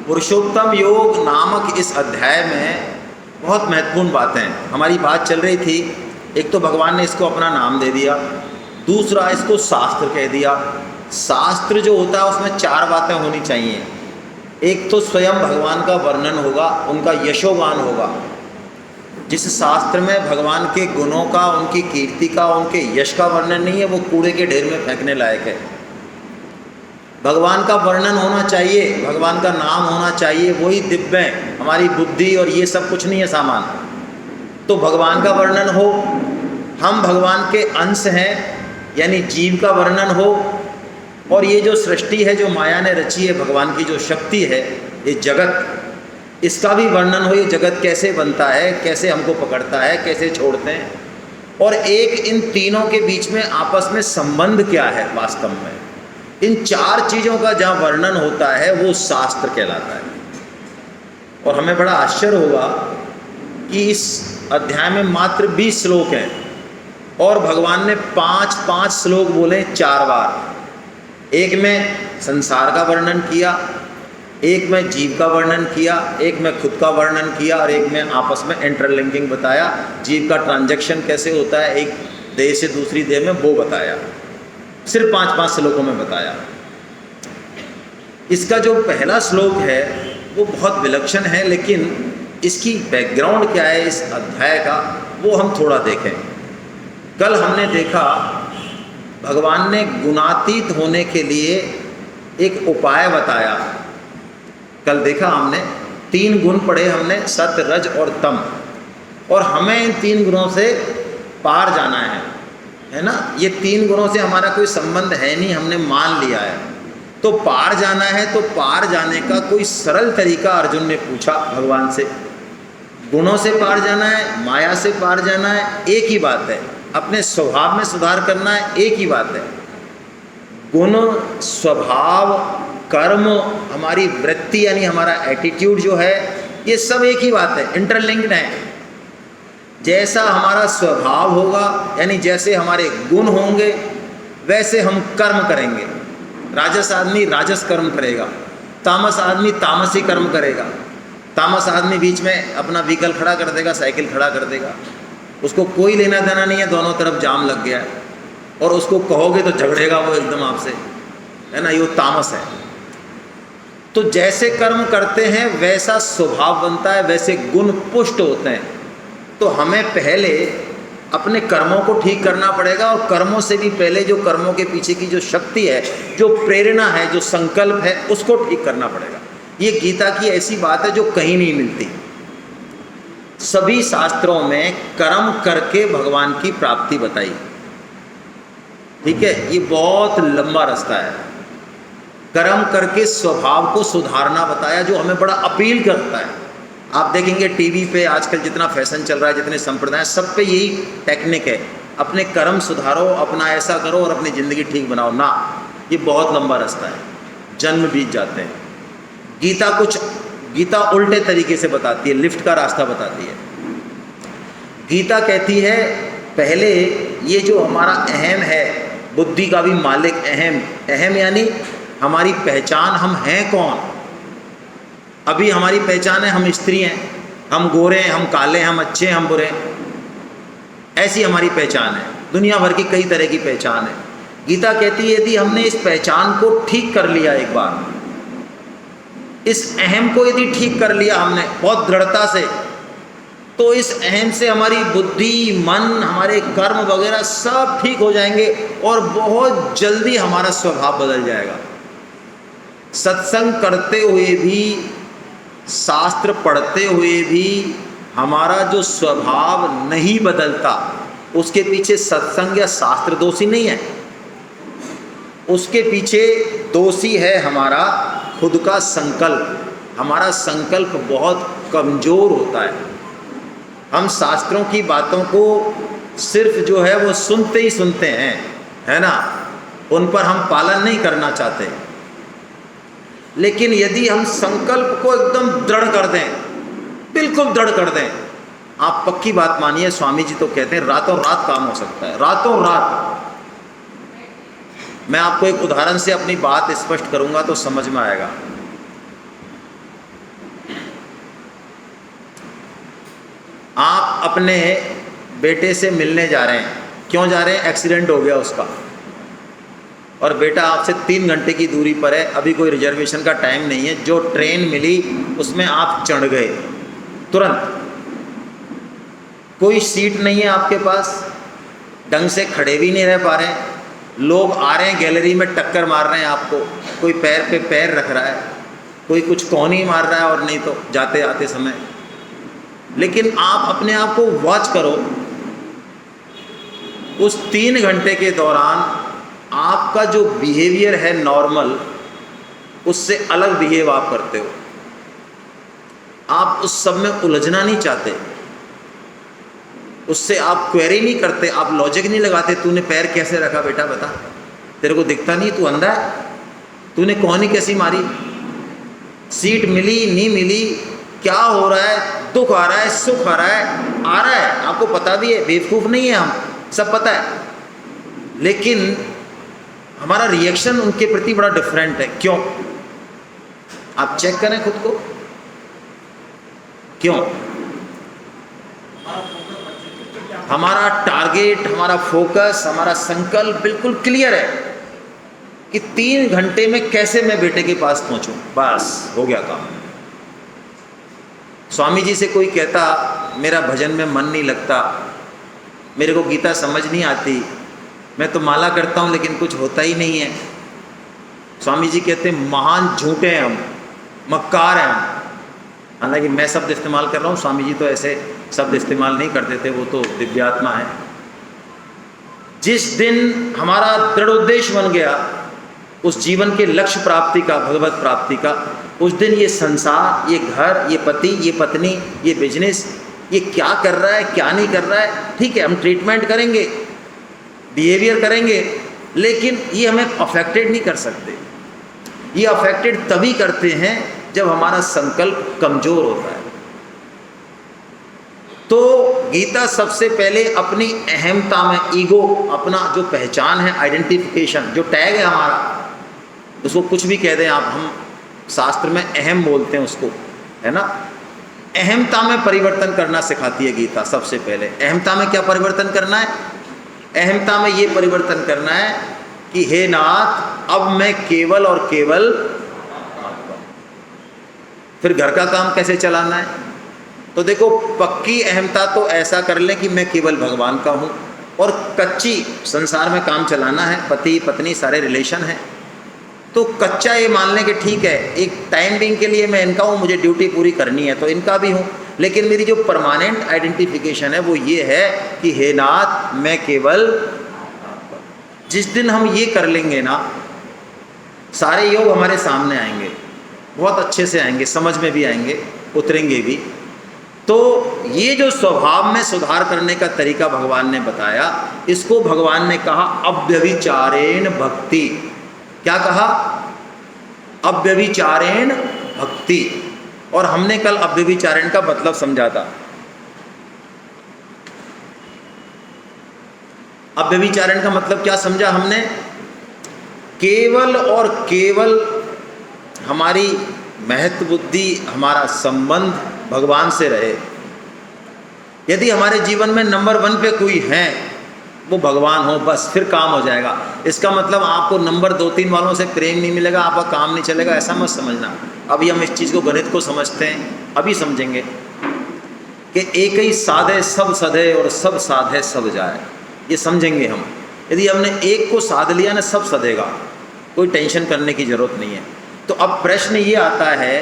पुरुषोत्तम योग नामक इस अध्याय में बहुत महत्वपूर्ण बातें हमारी बात चल रही थी। एक तो भगवान ने इसको अपना नाम दे दिया, दूसरा इसको शास्त्र कह दिया। शास्त्र जो होता है उसमें चार बातें होनी चाहिए। एक तो स्वयं भगवान का वर्णन होगा, उनका यशोगान होगा। जिस शास्त्र में भगवान के गुणों का, उनकी कीर्ति का, उनके यश का वर्णन नहीं है, वो कूड़े के ढेर में फेंकने लायक है। भगवान का वर्णन होना चाहिए, भगवान का नाम होना चाहिए, वही दिव्य है। हमारी बुद्धि और ये सब कुछ नहीं है सामान। तो भगवान का वर्णन हो, हम भगवान के अंश हैं, यानी जीव का वर्णन हो, और ये जो सृष्टि है, जो माया ने रची है, भगवान की जो शक्ति है, ये जगत, इसका भी वर्णन हो। ये जगत कैसे बनता है, कैसे हमको पकड़ता है, कैसे छोड़ते हैं, और एक इन तीनों के बीच में आपस में संबंध क्या है वास्तव में। इन चार चीज़ों का जहाँ वर्णन होता है वो शास्त्र कहलाता है। और हमें बड़ा आश्चर्य होगा कि इस अध्याय में मात्र 20 श्लोक हैं और भगवान ने 5-5 श्लोक बोले 4 बार। एक में संसार का वर्णन किया, एक में जीव का वर्णन किया, एक में खुद का वर्णन किया, और एक में आपस में इंटरलिंकिंग बताया। जीव का ट्रांजैक्शन कैसे होता है एक देह से दूसरी देह में, वो बताया। सिर्फ 5-5 श्लोकों में बताया। इसका जो पहला श्लोक है वो बहुत विलक्षण है, लेकिन इसकी बैकग्राउंड क्या है इस अध्याय का, वो हम थोड़ा देखें। कल हमने देखा भगवान ने गुणातीत होने के लिए एक उपाय बताया। कल देखा हमने 3 गुण पढ़े हमने, सत्य, रज और तम, और हमें इन 3 गुणों से पार जाना है ना। ये 3 गुणों से हमारा कोई संबंध है नहीं, हमने मान लिया है। तो पार जाना है, तो पार जाने का कोई सरल तरीका अर्जुन ने पूछा भगवान से। गुणों से पार जाना है, माया से पार जाना है, एक ही बात है। अपने स्वभाव में सुधार करना है, एक ही बात है। गुण, स्वभाव, कर्म, हमारी वृत्ति यानी हमारा एटीट्यूड जो है, ये सब एक ही बात है, इंटरलिंक्ड है। जैसा हमारा स्वभाव होगा, यानी जैसे हमारे गुण होंगे, वैसे हम कर्म करेंगे। राजस आदमी राजस कर्म करेगा, तामस आदमी तामसी कर्म करेगा। तामस आदमी बीच में अपना व्हीकल खड़ा कर देगा, साइकिल खड़ा कर देगा, उसको कोई लेना देना नहीं है, दोनों तरफ जाम लग गया है, और उसको कहोगे तो झगड़ेगा वो एकदम आपसे, है ना। ये तामस है। तो जैसे कर्म करते हैं वैसा स्वभाव बनता है, वैसे गुण पुष्ट होते हैं। तो हमें पहले अपने कर्मों को ठीक करना पड़ेगा, और कर्मों से भी पहले जो कर्मों के पीछे की जो शक्ति है, जो प्रेरणा है, जो संकल्प है, उसको ठीक करना पड़ेगा। ये गीता की ऐसी बात है जो कहीं नहीं मिलती। सभी शास्त्रों में कर्म करके भगवान की प्राप्ति बताई। ठीक है, ये बहुत लंबा रास्ता है। कर्म करके स्वभाव को सुधारना बताया, जो हमें बड़ा अपील करता है। आप देखेंगे टीवी पे आजकल जितना फैशन चल रहा है, जितने संप्रदाय, सब पे यही टेक्निक है, अपने कर्म सुधारो, अपना ऐसा करो और अपनी ज़िंदगी ठीक बनाओ ना। ये बहुत लंबा रास्ता है, जन्म बीत जाते हैं। गीता उल्टे तरीके से बताती है, लिफ्ट का रास्ता बताती है। गीता कहती है पहले ये जो हमारा अहम है, बुद्धि का भी मालिक अहम यानी हमारी पहचान, हम हैं कौन। अभी हमारी पहचान है हम स्त्री हैं, हम गोरे हैं, हम काले हैं, हम अच्छे हैं, हम बुरे हैं, ऐसी हमारी पहचान है। दुनिया भर की कई तरह की पहचान है। गीता कहती है यदि हमने इस पहचान को ठीक कर लिया, एक बार इस अहम को यदि ठीक कर लिया हमने बहुत दृढ़ता से, तो इस अहम से हमारी बुद्धि, मन, हमारे कर्म वगैरह सब ठीक हो जाएंगे, और बहुत जल्दी हमारा स्वभाव बदल जाएगा। सत्संग करते हुए भी, शास्त्र पढ़ते हुए भी हमारा जो स्वभाव नहीं बदलता, उसके पीछे सत्संग या शास्त्र दोषी नहीं है, उसके पीछे दोषी है हमारा खुद का संकल्प। हमारा संकल्प बहुत कमज़ोर होता है। हम शास्त्रों की बातों को सिर्फ जो है वो सुनते ही सुनते हैं, है ना, उन पर हम पालन नहीं करना चाहते। लेकिन यदि हम संकल्प को एकदम दृढ़ कर दें, बिल्कुल दृढ़ कर दें, आप पक्की बात मानिए, स्वामी जी तो कहते हैं रातों रात काम हो सकता है, रातों रात। मैं आपको एक उदाहरण से अपनी बात स्पष्ट करूंगा तो समझ में आएगा। आप अपने बेटे से मिलने जा रहे हैं, क्यों जा रहे हैं? एक्सीडेंट हो गया उसका, और बेटा आपसे 3 घंटे की दूरी पर है, अभी कोई रिजर्वेशन का टाइम नहीं है, जो ट्रेन मिली उसमें आप चढ़ गए तुरंत, कोई सीट नहीं है आपके पास, ढंग से खड़े भी नहीं रह पा रहे हैं, लोग आ रहे हैं गैलरी में टक्कर मार रहे हैं आपको, कोई पैर पे पैर रख रहा है, कोई कुछ कौनी मार रहा है, और नहीं तो जाते आते समय। लेकिन आप अपने आप को वॉच करो, उस 3 घंटे के दौरान आपका जो बिहेवियर है नॉर्मल, उससे अलग बिहेव आप करते हो। आप उस सब में उलझना नहीं चाहते, उससे आप क्वेरी नहीं करते, आप लॉजिक नहीं लगाते, तूने पैर कैसे रखा बेटा बता, तेरे को दिखता नहीं, तू अंधा है, तूने कौनी कैसी मारी, सीट मिली नहीं मिली, क्या हो रहा है, दुख आ रहा है, सुख आ रहा है, आपको पता भी है, बेवकूफ़ नहीं है हम, सब पता है, लेकिन हमारा रिएक्शन उनके प्रति बड़ा डिफरेंट है। क्यों? आप चेक करें खुद को, क्यों? हमारा टारगेट, हमारा फोकस, हमारा संकल्प बिल्कुल क्लियर है कि 3 घंटे में कैसे मैं बेटे के पास पहुंचूं, बस हो गया काम। स्वामी जी से कोई कहता मेरा भजन में मन नहीं लगता, मेरे को गीता समझ नहीं आती, मैं तो माला करता हूँ लेकिन कुछ होता ही नहीं है। स्वामी जी कहते महान झूठे हैं हम, मक्कार हैं हम। हालांकि मैं शब्द इस्तेमाल कर रहा हूँ, स्वामी जी तो ऐसे शब्द इस्तेमाल नहीं करते थे, वो तो दिव्यात्मा है। जिस दिन हमारा दृढ़ उद्देश्य बन गया उस जीवन के लक्ष्य प्राप्ति का, भगवत प्राप्ति का, उस दिन ये संसार, ये घर, ये पति, ये पत्नी, ये बिजनेस, ये क्या कर रहा है क्या नहीं कर रहा है, ठीक है हम ट्रीटमेंट करेंगे, बिहेवियर करेंगे, लेकिन ये हमें अफेक्टेड नहीं कर सकते। ये अफेक्टेड तभी करते हैं जब हमारा संकल्प कमज़ोर होता है। तो गीता सबसे पहले अपनी अहमता में, ईगो, अपना जो पहचान है, आइडेंटिफिकेशन, जो टैग है हमारा, उसको कुछ भी कह दें आप, हम शास्त्र में अहम बोलते हैं उसको, है ना, अहमता में परिवर्तन करना सिखाती है गीता सबसे पहले। अहमता में क्या परिवर्तन करना है? अहमता में ये परिवर्तन करना है कि हे नाथ, अब मैं केवल और केवल आपका। फिर घर का काम कैसे चलाना है? तो देखो, पक्की अहमता तो ऐसा कर लें कि मैं केवल भगवान का हूँ, और कच्ची संसार में काम चलाना है, पति पत्नी सारे रिलेशन हैं, तो कच्चा ये मान लें कि ठीक है एक टाइम बिंग के लिए मैं इनका हूँ, मुझे ड्यूटी पूरी करनी है तो इनका भी हूँ, लेकिन मेरी जो परमानेंट आइडेंटिफिकेशन है वो ये है कि हे नाथ, मैं केवल। जिस दिन हम ये कर लेंगे ना, सारे योग हमारे सामने आएंगे, बहुत अच्छे से आएंगे, समझ में भी आएंगे, उतरेंगे भी। तो ये जो स्वभाव में सुधार करने का तरीका भगवान ने बताया, इसको भगवान ने कहा अव्यभिचारेण भक्ति। क्या कहा? अव्यभिचारेण भक्ति। और हमने कल अव्यभिचारेण का मतलब समझा था। अव्यभिचारेण का मतलब क्या समझा हमने? केवल और केवल हमारी महत्व बुद्धि, हमारा संबंध भगवान से रहे। यदि हमारे जीवन में नंबर 1 पे कोई है, वो भगवान हो, बस फिर काम हो जाएगा। इसका मतलब आपको नंबर 2-3 वालों से प्रेम नहीं मिलेगा, आपका काम नहीं चलेगा, ऐसा मत समझना। अभी हम इस चीज़ को, गणित को समझते हैं, अभी समझेंगे कि एक ही साधे सब सधे और सब साधे सब जाए, ये समझेंगे हम। यदि हमने एक को साध लिया ना, सब सधेगा, कोई टेंशन करने की ज़रूरत नहीं है। तो अब प्रश्न ये आता है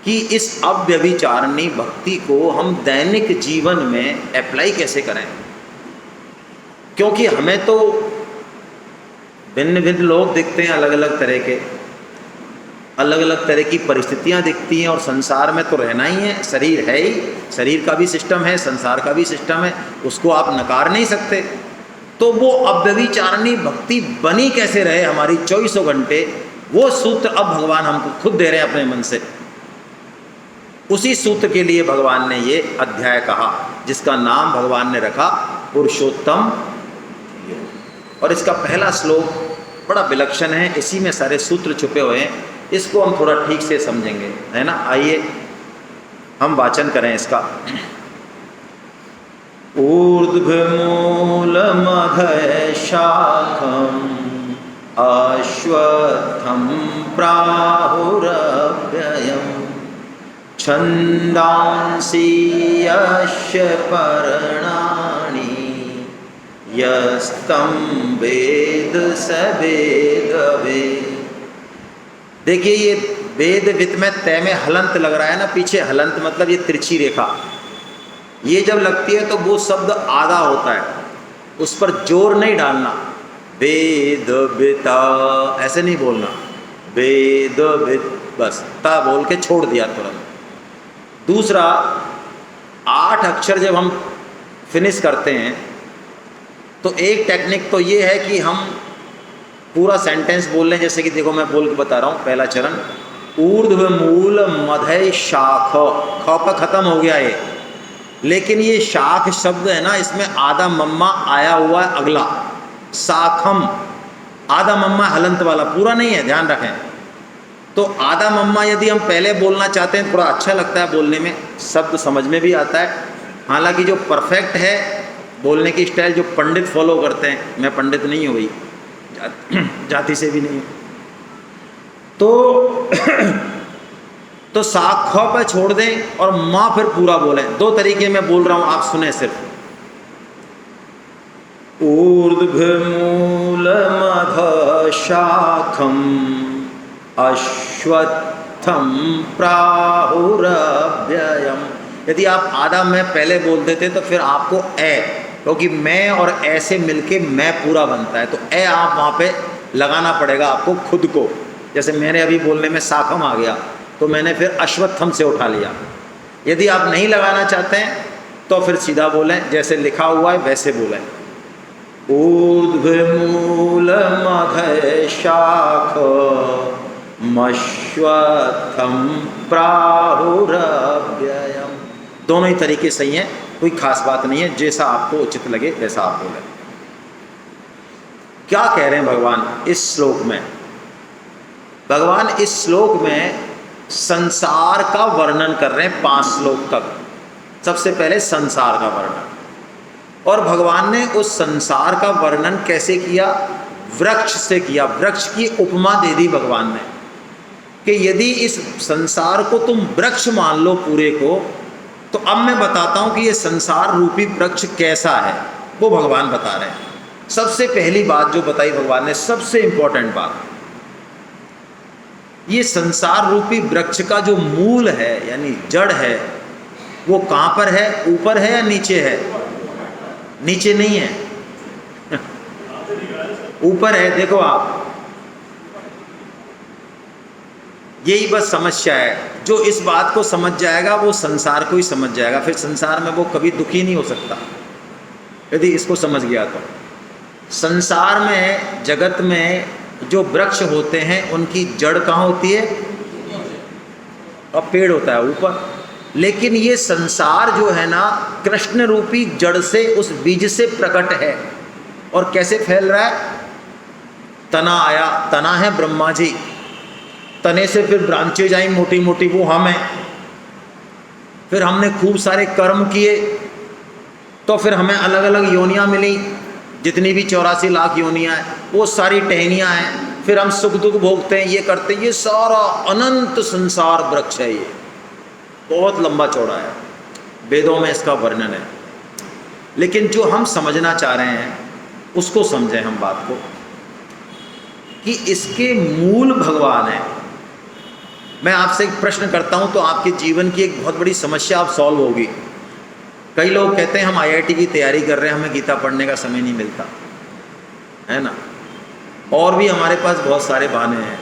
कि इस अव्यभिचारिणी भक्ति को हम दैनिक जीवन में अप्लाई कैसे करें, क्योंकि हमें तो भिन्न भिन्न लोग दिखते हैं, अलग अलग तरह के, अलग अलग तरह की परिस्थितियां दिखती हैं, और संसार में तो रहना ही है, शरीर है ही, शरीर का भी सिस्टम है, संसार का भी सिस्टम है, उसको आप नकार नहीं सकते। तो वो अव्यभिचारिणी भक्ति बनी कैसे रहे हमारी 24 घंटे, वो सूत्र अब भगवान हमको खुद दे रहे हैं अपने मन से। उसी सूत्र के लिए भगवान ने ये अध्याय कहा, जिसका नाम भगवान ने रखा पुरुषोत्तम। और इसका पहला श्लोक बड़ा विलक्षण है, इसी में सारे सूत्र छुपे हुए हैं, इसको हम थोड़ा ठीक से समझेंगे, है ना। आइए हम वाचन करें इसका। ऊर्ध्वमूलमधः शाखम् अश्वत्थं प्राहुरव्ययम् छन्दांसि यस्य पर्णानि यस्तं वेद स वेदवित्। देखिए ये वेद वित में तय में हलंत लग रहा है ना, पीछे हलंत मतलब ये तिरछी रेखा, ये जब लगती है तो वो शब्द आधा होता है, उस पर जोर नहीं डालना। वेद विता ऐसे नहीं बोलना, वेद वित बस ता बोल के छोड़ दिया तुरंत। दूसरा 8 अक्षर जब हम फिनिश करते हैं तो एक टेक्निक तो ये है कि हम पूरा सेंटेंस बोल लें। जैसे कि देखो मैं बोल के बता रहा हूँ, पहला चरण ऊर्ध्व मूल मध्य शाख, ख पर खत्म हो गया ये, लेकिन ये शाख शब्द है ना, इसमें आधा मम्मा आया हुआ है अगला, शाखम आधा मम्मा हलंत वाला, पूरा नहीं है, ध्यान रखें। तो आधा मम्मा यदि हम पहले बोलना चाहते हैं थोड़ा अच्छा लगता है बोलने में, शब्द समझ में भी आता है। हालांकि जो परफेक्ट है बोलने की स्टाइल जो पंडित फॉलो करते हैं, मैं पंडित नहीं हूँ भाई, जाति से भी नहीं हूँ, तो साख ख पर छोड़ दें और माँ फिर पूरा बोलें। 2 तरीके में बोल रहा हूँ, आप सुने सिर्फ। ऊर्ध्वमूलमधः शाखम् अश्वत्थं प्राहुरव्ययम्। यदि आप आधा मैं पहले बोल देते तो फिर आपको ए, क्योंकि मैं और ए से मिलके मैं पूरा बनता है, तो ए आप वहाँ पे लगाना पड़ेगा आपको खुद को। जैसे मैंने अभी बोलने में शाखम आ गया तो मैंने फिर अश्वत्थम से उठा लिया। यदि आप नहीं लगाना चाहते हैं तो फिर सीधा बोलें, जैसे लिखा हुआ है वैसे बोलें। ऊर्ध्वमूलमधः शाखमश्वत्थं प्राहुरव्ययम्। दोनों ही तरीके सही हैं, कोई खास बात नहीं है, जैसा आपको उचित लगे वैसा आप बोलें। क्या कह रहे हैं भगवान इस श्लोक में? भगवान इस श्लोक में संसार का वर्णन कर रहे हैं 5 श्लोक तक। सबसे पहले संसार का वर्णन, और भगवान ने उस संसार का वर्णन कैसे किया? वृक्ष से किया। वृक्ष की उपमा दे दी भगवान ने कि यदि इस संसार को तुम वृक्ष मान लो पूरे को, तो अब मैं बताता हूं कि ये संसार रूपी वृक्ष कैसा है, वो भगवान बता रहे हैं। सबसे पहली बात जो बताई भगवान ने, सबसे इंपॉर्टेंट बात, ये संसार रूपी वृक्ष का जो मूल है यानी जड़ है, वो कहां पर है? ऊपर है या नीचे है? नीचे नहीं है ऊपर है। देखो आप, यही बस समस्या है। जो इस बात को समझ जाएगा वो संसार को ही समझ जाएगा, फिर संसार में वो कभी दुखी नहीं हो सकता यदि इसको समझ गया तो। संसार में, जगत में जो वृक्ष होते हैं उनकी जड़ कहाँ होती है? और पेड़ होता है ऊपर। लेकिन ये संसार जो है ना, कृष्ण रूपी जड़ से, उस बीज से प्रकट है। और कैसे फैल रहा है? तना आया, तना है ब्रह्मा जी, तने से फिर ब्रांचेज आई मोटी मोटी, वो हम हैं। फिर हमने खूब सारे कर्म किए तो फिर हमें अलग अलग योनियाँ मिली, जितनी भी 84 लाख योनियाँ हैं वो सारी टहनियाँ हैं। फिर हम सुख दुख भोगते हैं, ये करते हैं। ये सारा अनंत संसार वृक्ष है, ये बहुत लंबा चौड़ा है, वेदों में इसका वर्णन है। लेकिन जो हम समझना चाह रहे हैं उसको समझें हम बात को, कि इसके मूल भगवान है। मैं आपसे एक प्रश्न करता हूं तो आपके जीवन की एक बहुत बड़ी समस्या आप सॉल्व होगी। कई लोग कहते हैं हम IIT की तैयारी कर रहे हैं, हमें गीता पढ़ने का समय नहीं मिलता, है ना, और भी हमारे पास बहुत सारे बहाने हैं।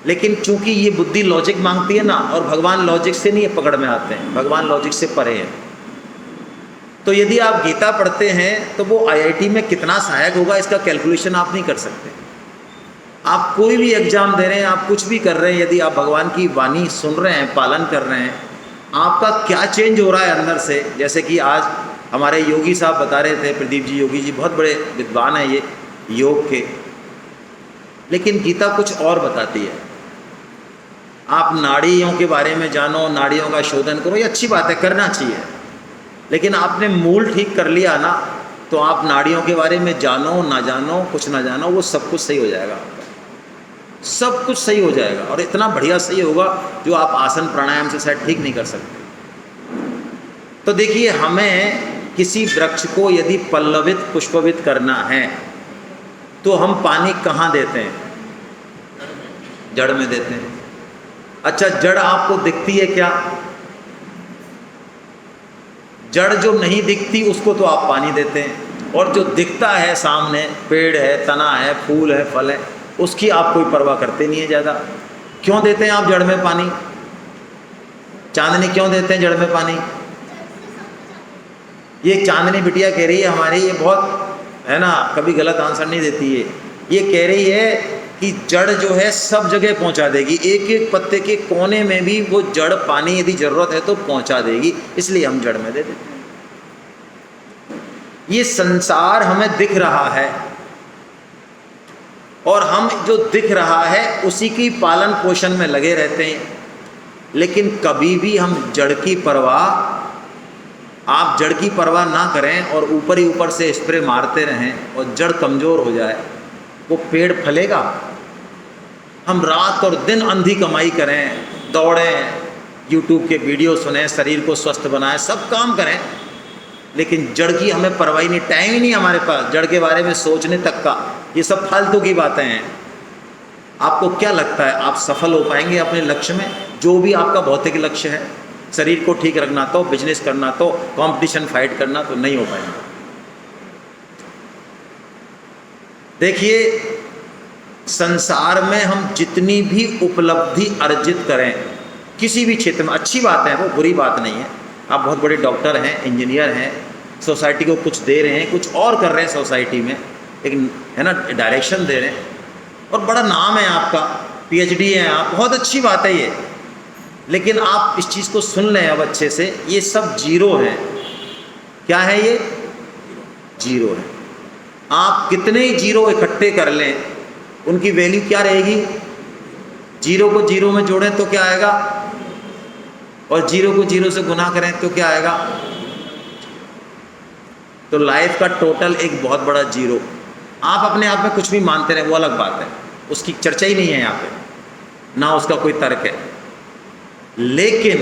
लेकिन चूंकि ये बुद्धि लॉजिक मांगती है ना, और भगवान लॉजिक से नहीं पकड़ में आते हैं, भगवान लॉजिक से परे हैं। तो यदि आप गीता पढ़ते हैं तो वो IIT में कितना सहायक होगा इसका कैलकुलेशन आप नहीं कर सकते। आप कोई भी एग्जाम दे रहे हैं, आप कुछ भी कर रहे हैं, यदि आप भगवान की वाणी सुन रहे हैं, पालन कर रहे हैं, आपका क्या चेंज हो रहा है अंदर से। जैसे कि आज हमारे योगी साहब बता रहे थे, प्रदीप जी योगी जी बहुत बड़े विद्वान हैं ये योग के, लेकिन गीता कुछ और बताती है। आप नाड़ियों के बारे में जानो, नाड़ियों का शोधन करो, ये अच्छी बात है, करना चाहिए। लेकिन आपने मूल ठीक कर लिया ना, तो आप नाड़ियों के बारे में जानो ना जानो, कुछ ना जानो, वो सब कुछ सही हो जाएगा आपका, सब कुछ सही हो जाएगा। और इतना बढ़िया सही होगा जो आप आसन प्राणायाम से शायद ठीक नहीं कर सकते। तो देखिए, हमें किसी वृक्ष को यदि पल्लवित पुष्पवित करना है तो हम पानी कहाँ देते हैं? जड़ में देते हैं। अच्छा, जड़ आपको दिखती है क्या? जड़ जो नहीं दिखती उसको तो आप पानी देते हैं, और जो दिखता है सामने, पेड़ है, तना है, फूल है, फल है, उसकी आप कोई परवाह करते नहीं है ज़्यादा। क्यों देते हैं आप जड़ में पानी? चांदनी क्यों देते हैं जड़ में पानी? ये चांदनी बिटिया कह रही है हमारी, ये बहुत है ना, कभी गलत आंसर नहीं देती है। ये कह रही है कि जड़ जो है सब जगह पहुंचा देगी, एक एक पत्ते के कोने में भी वो जड़ पानी यदि ज़रूरत है तो पहुंचा देगी, इसलिए हम जड़ में दे देते हैं। ये संसार हमें दिख रहा है, और हम जो दिख रहा है उसी की पालन पोषण में लगे रहते हैं, लेकिन कभी भी हम जड़ की परवाह, आप जड़ की परवाह ना करें और ऊपर ही ऊपर से स्प्रे मारते रहें और जड़ कमज़ोर हो जाए, वो पेड़ फलेगा? हम रात और दिन अंधी कमाई करें, दौड़ें, यूट्यूब के वीडियो सुनें, शरीर को स्वस्थ बनाएं, सब काम करें, लेकिन जड़ की हमें परवाह नहीं, टाइम ही नहीं हमारे पास जड़ के बारे में सोचने तक का। ये सब फालतू की बातें हैं। आपको क्या लगता है आप सफल हो पाएंगे अपने लक्ष्य में? जो भी आपका भौतिक लक्ष्य है, शरीर को ठीक रखना तो, बिजनेस करना तो, कंपटीशन फाइट करना तो, नहीं हो पाएगा। देखिए, संसार में हम जितनी भी उपलब्धि अर्जित करें किसी भी क्षेत्र में, अच्छी बात है, वो बुरी बात नहीं है। आप बहुत बड़े डॉक्टर हैं, इंजीनियर हैं, सोसाइटी को कुछ दे रहे हैं, कुछ और कर रहे हैं सोसाइटी में, एक है ना डायरेक्शन दे रहे हैं, और बड़ा नाम है आपका, पीएचडी है आप, बहुत अच्छी बात है ये। लेकिन आप इस चीज़ को सुन लें अब अच्छे से, ये सब जीरो है। क्या है ये? जीरो है। आप कितने ही जीरो इकट्ठे कर लें, उनकी वैल्यू क्या रहेगी? जीरो को जीरो में जोड़ें तो क्या आएगा, और जीरो को जीरो से गुना करें तो क्या आएगा? तो लाइफ का टोटल एक बहुत बड़ा जीरो। आप अपने आप में कुछ भी मानते रहे, वो अलग बात है, उसकी चर्चा ही नहीं है यहाँ पे, ना उसका कोई तर्क है। लेकिन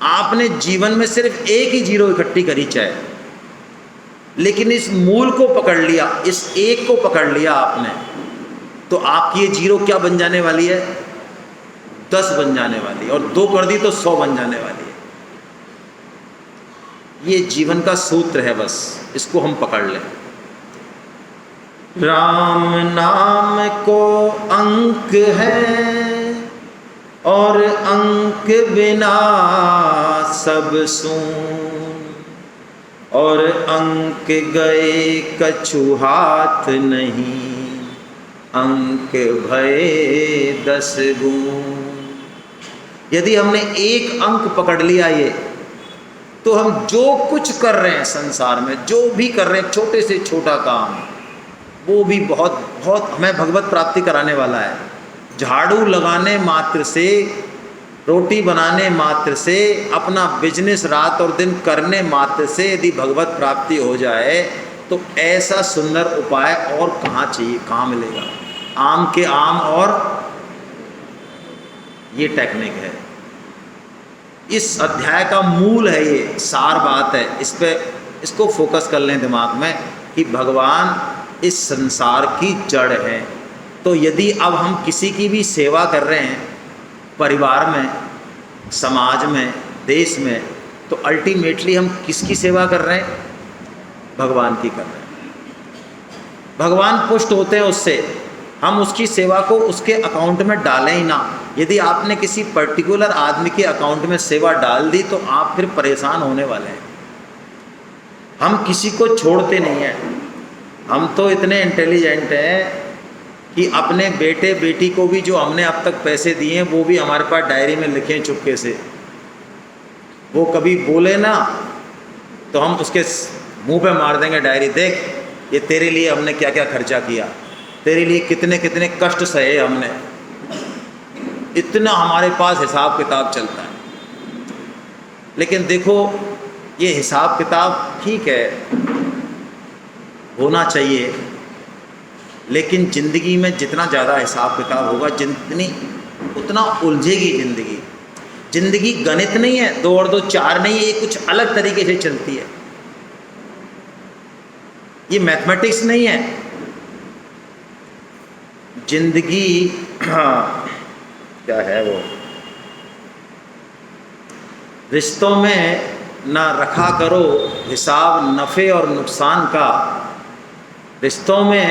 आपने जीवन में सिर्फ एक ही जीरो इकट्ठी करी चाहे, लेकिन इस मूल को पकड़ लिया, इस एक को पकड़ लिया आपने, तो आपकी ये जीरो क्या बन जाने वाली है? 10 बन जाने वाली है, और 2 कर दी तो 100 बन जाने वाली है। ये जीवन का सूत्र है, बस इसको हम पकड़ लें। राम नाम को अंक है, और अंक बिना सब सून, और अंक गए कछु हाथ नहीं, अंक भये 10 गुण। यदि हमने एक अंक पकड़ लिया ये, तो हम जो कुछ कर रहे हैं संसार में, जो भी कर रहे हैं, छोटे से छोटा काम, वो भी बहुत बहुत हमें भगवत प्राप्ति कराने वाला है। झाड़ू लगाने मात्र से, रोटी बनाने मात्र से, अपना बिजनेस रात और दिन करने मात्र से यदि भगवत प्राप्ति हो जाए, तो ऐसा सुंदर उपाय और कहाँ चाहिए, कहाँ मिलेगा? आम के आम, और ये टेक्निक है, इस अध्याय का मूल है, ये सार बात है। इस पे, इसको फोकस कर लें दिमाग में कि भगवान इस संसार की जड़ है। तो यदि अब हम किसी की भी सेवा कर रहे हैं, परिवार में, समाज में, देश में, तो अल्टीमेटली हम किसकी सेवा कर रहे हैं? भगवान की कर रहे हैं। भगवान पुष्ट होते हैं उससे, हम उसकी सेवा को उसके अकाउंट में डालें ही ना। यदि आपने किसी पर्टिकुलर आदमी के अकाउंट में सेवा डाल दी तो आप फिर परेशान होने वाले हैं। हम किसी को छोड़ते नहीं हैं। हम तो इतने इंटेलिजेंट हैं कि अपने बेटे बेटी को भी जो हमने अब तक पैसे दिए हैं वो भी हमारे पास डायरी में लिखे हैं चुपके से। वो कभी बोले ना तो हम उसके मुंह पे मार देंगे डायरी, देख ये तेरे लिए हमने क्या क्या खर्चा किया, तेरे लिए कितने कितने कष्ट सहे हमने। इतना हमारे पास हिसाब किताब चलता है। लेकिन देखो ये हिसाब किताब ठीक है, होना चाहिए, लेकिन ज़िंदगी में जितना ज़्यादा हिसाब किताब होगा जितनी उतना उलझेगी ज़िंदगी। ज़िंदगी गणित नहीं है, 2 और 2 4 नहीं है, ये कुछ अलग तरीके से चलती है। ये मैथमेटिक्स नहीं है ज़िंदगी। क्या है वो, रिश्तों में ना रखा करो हिसाब नफ़े और नुकसान का, रिश्तों में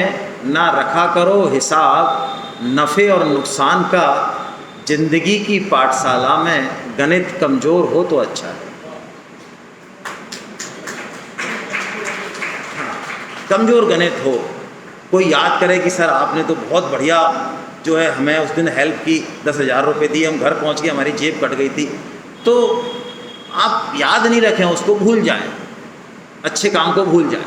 ना रखा करो हिसाब नफ़े और नुकसान का, ज़िंदगी की पाठशाला में गणित कमज़ोर हो तो अच्छा है। कमज़ोर गणित हो, कोई याद करे कि सर आपने तो बहुत बढ़िया जो है हमें उस दिन हेल्प की, 10,000 रुपये दिए, हम घर पहुंच गए, हमारी जेब कट गई थी, तो आप याद नहीं रखें, उसको भूल जाएं, अच्छे काम को भूल जाएं।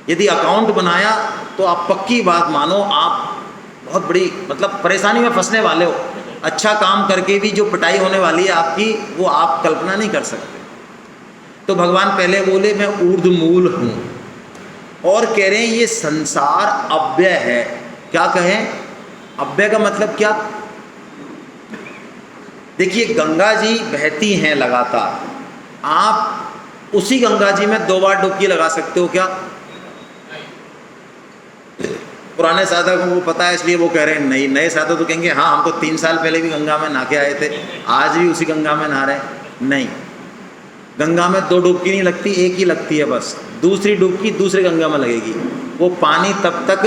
यदि अकाउंट बनाया तो आप पक्की बात मानो आप बहुत बड़ी मतलब परेशानी में फंसने वाले हो। अच्छा काम करके भी जो पिटाई होने वाली है आपकी, वो आप कल्पना नहीं कर सकते। तो भगवान पहले बोले मैं ऊर्ध्वमूल हूँ, और कह रहे हैं ये संसार अव्यय है। क्या कहें, अव्यय का मतलब क्या? देखिए गंगा जी बहती हैं लगातार, आप उसी गंगा जी में 2 बार डुबकी लगा सकते हो क्या? पुराने साधक को पता है इसलिए वो कह रहे हैं नहीं, नए साधक तो कहेंगे हाँ हम तो 3 साल पहले भी गंगा में नहा के आए थे, आज भी उसी गंगा में नहा रहे। नहीं, गंगा में 2 डुबकी नहीं लगती, एक ही लगती है बस, दूसरी डुबकी दूसरे गंगा में लगेगी, वो पानी तब तक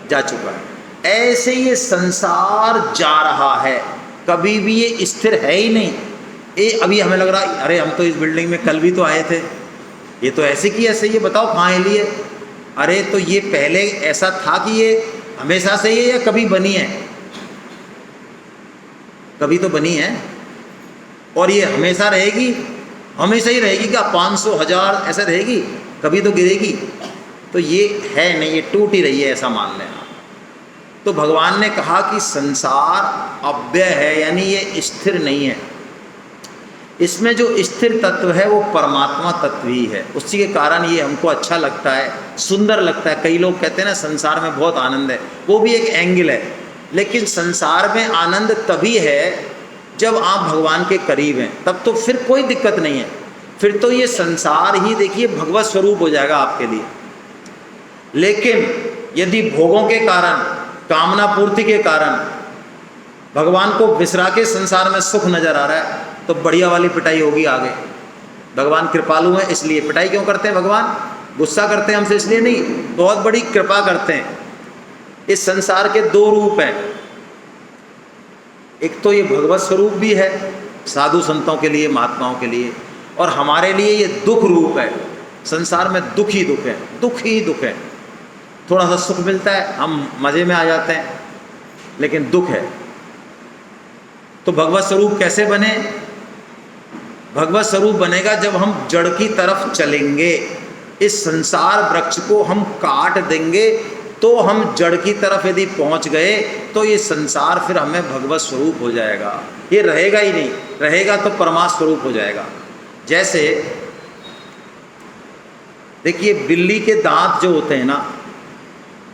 जा चुका है। ऐसे ये संसार जा रहा है, कभी भी ये स्थिर है ही नहीं। ये अभी हमें लग रहा है अरे हम तो इस बिल्डिंग में कल भी तो आए थे, ये तो ऐसे की ऐसे, ये बताओ कहाँ है लिए? अरे तो ये पहले ऐसा था कि ये हमेशा से ही है या कभी बनी है? कभी तो बनी है, और ये हमेशा रहेगी, हमेशा ही रहेगी क्या? 500 1000 ऐसा रहेगी? कभी तो गिरेगी। तो ये है नहीं, ये टूट ही रही है, ऐसा मान लें आप। तो भगवान ने कहा कि संसार अव्यय है, यानी ये स्थिर नहीं है। इसमें जो स्थिर तत्व है वो परमात्मा तत्व ही है, उसी के कारण ये हमको अच्छा लगता है, सुंदर लगता है। कई लोग कहते हैं ना संसार में बहुत आनंद है, वो भी एक एंगल है, लेकिन संसार में आनंद तभी है जब आप भगवान के करीब हैं, तब तो फिर कोई दिक्कत नहीं है, फिर तो ये संसार ही देखिए भगवत स्वरूप हो जाएगा आपके लिए। लेकिन यदि भोगों के कारण, कामना पूर्ति के कारण भगवान को विसरा के संसार में सुख नजर आ रहा है, तो बढ़िया वाली पिटाई होगी आगे। भगवान कृपालु हैं, इसलिए पिटाई क्यों करते हैं भगवान? गुस्सा करते हैं हमसे इसलिए नहीं, बहुत बड़ी कृपा करते हैं। इस संसार के 2 रूप हैं, एक तो ये भगवत स्वरूप भी है साधु संतों के लिए, महात्माओं के लिए, और हमारे लिए ये दुख रूप है। संसार में दुख ही दुख है, दुख ही दुख है। थोड़ा सा सुख मिलता है, हम मज़े में आ जाते हैं, लेकिन दुख है। तो भगवत स्वरूप कैसे बने? भगवत स्वरूप बनेगा जब हम जड़ की तरफ चलेंगे, इस संसार वृक्ष को हम काट देंगे, तो हम जड़ की तरफ यदि पहुंच गए तो ये संसार फिर हमें भगवत स्वरूप हो जाएगा। ये रहेगा ही नहीं, रहेगा तो परमात्मा स्वरूप हो जाएगा। जैसे देखिए बिल्ली के दांत जो होते हैं ना,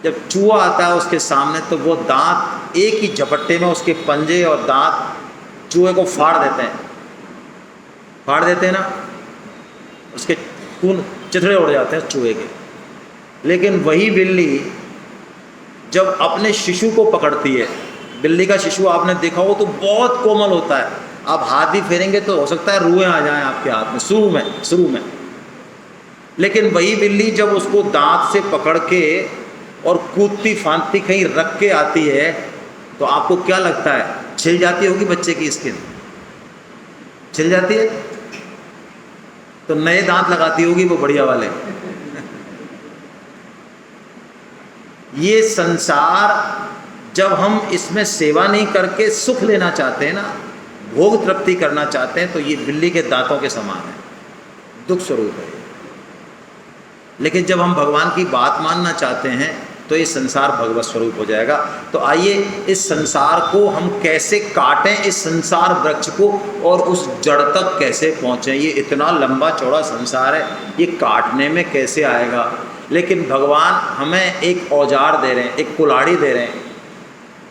जब चूहा आता है उसके सामने तो वो दांत एक ही झपट्टे में उसके पंजे और दांत चूहे को फाड़ देते हैं, फाड़ देते हैं ना, उसके खून चिथड़े उड़ जाते हैं चूहे के। लेकिन वही बिल्ली जब अपने शिशु को पकड़ती है, बिल्ली का शिशु आपने देखा हो तो बहुत कोमल होता है, आप हाथ भी फेरेंगे तो हो सकता है रुएं आ जाएं आपके हाथ में शुरू में। लेकिन वही बिल्ली जब उसको दांत से पकड़ के और कूदती फांदती कहीं रख के आती है, तो आपको क्या लगता है? छिल जाती होगी बच्चे की स्किन, छिल जाती है, तो नए दांत लगाती होगी वो बढ़िया वाले। ये संसार जब हम इसमें सेवा नहीं करके सुख लेना चाहते हैं ना, भोग तृप्ति करना चाहते हैं, तो ये बिल्ली के दांतों के समान है, दुख स्वरूप है। लेकिन जब हम भगवान की बात मानना चाहते हैं तो ये संसार भगवत स्वरूप हो जाएगा। तो आइए इस संसार को हम कैसे काटें, इस संसार वृक्ष को, और उस जड़ तक कैसे पहुँचें। ये इतना लंबा चौड़ा संसार है, ये काटने में कैसे आएगा। लेकिन भगवान हमें एक औजार दे रहे हैं, एक कुल्हाड़ी दे रहे हैं।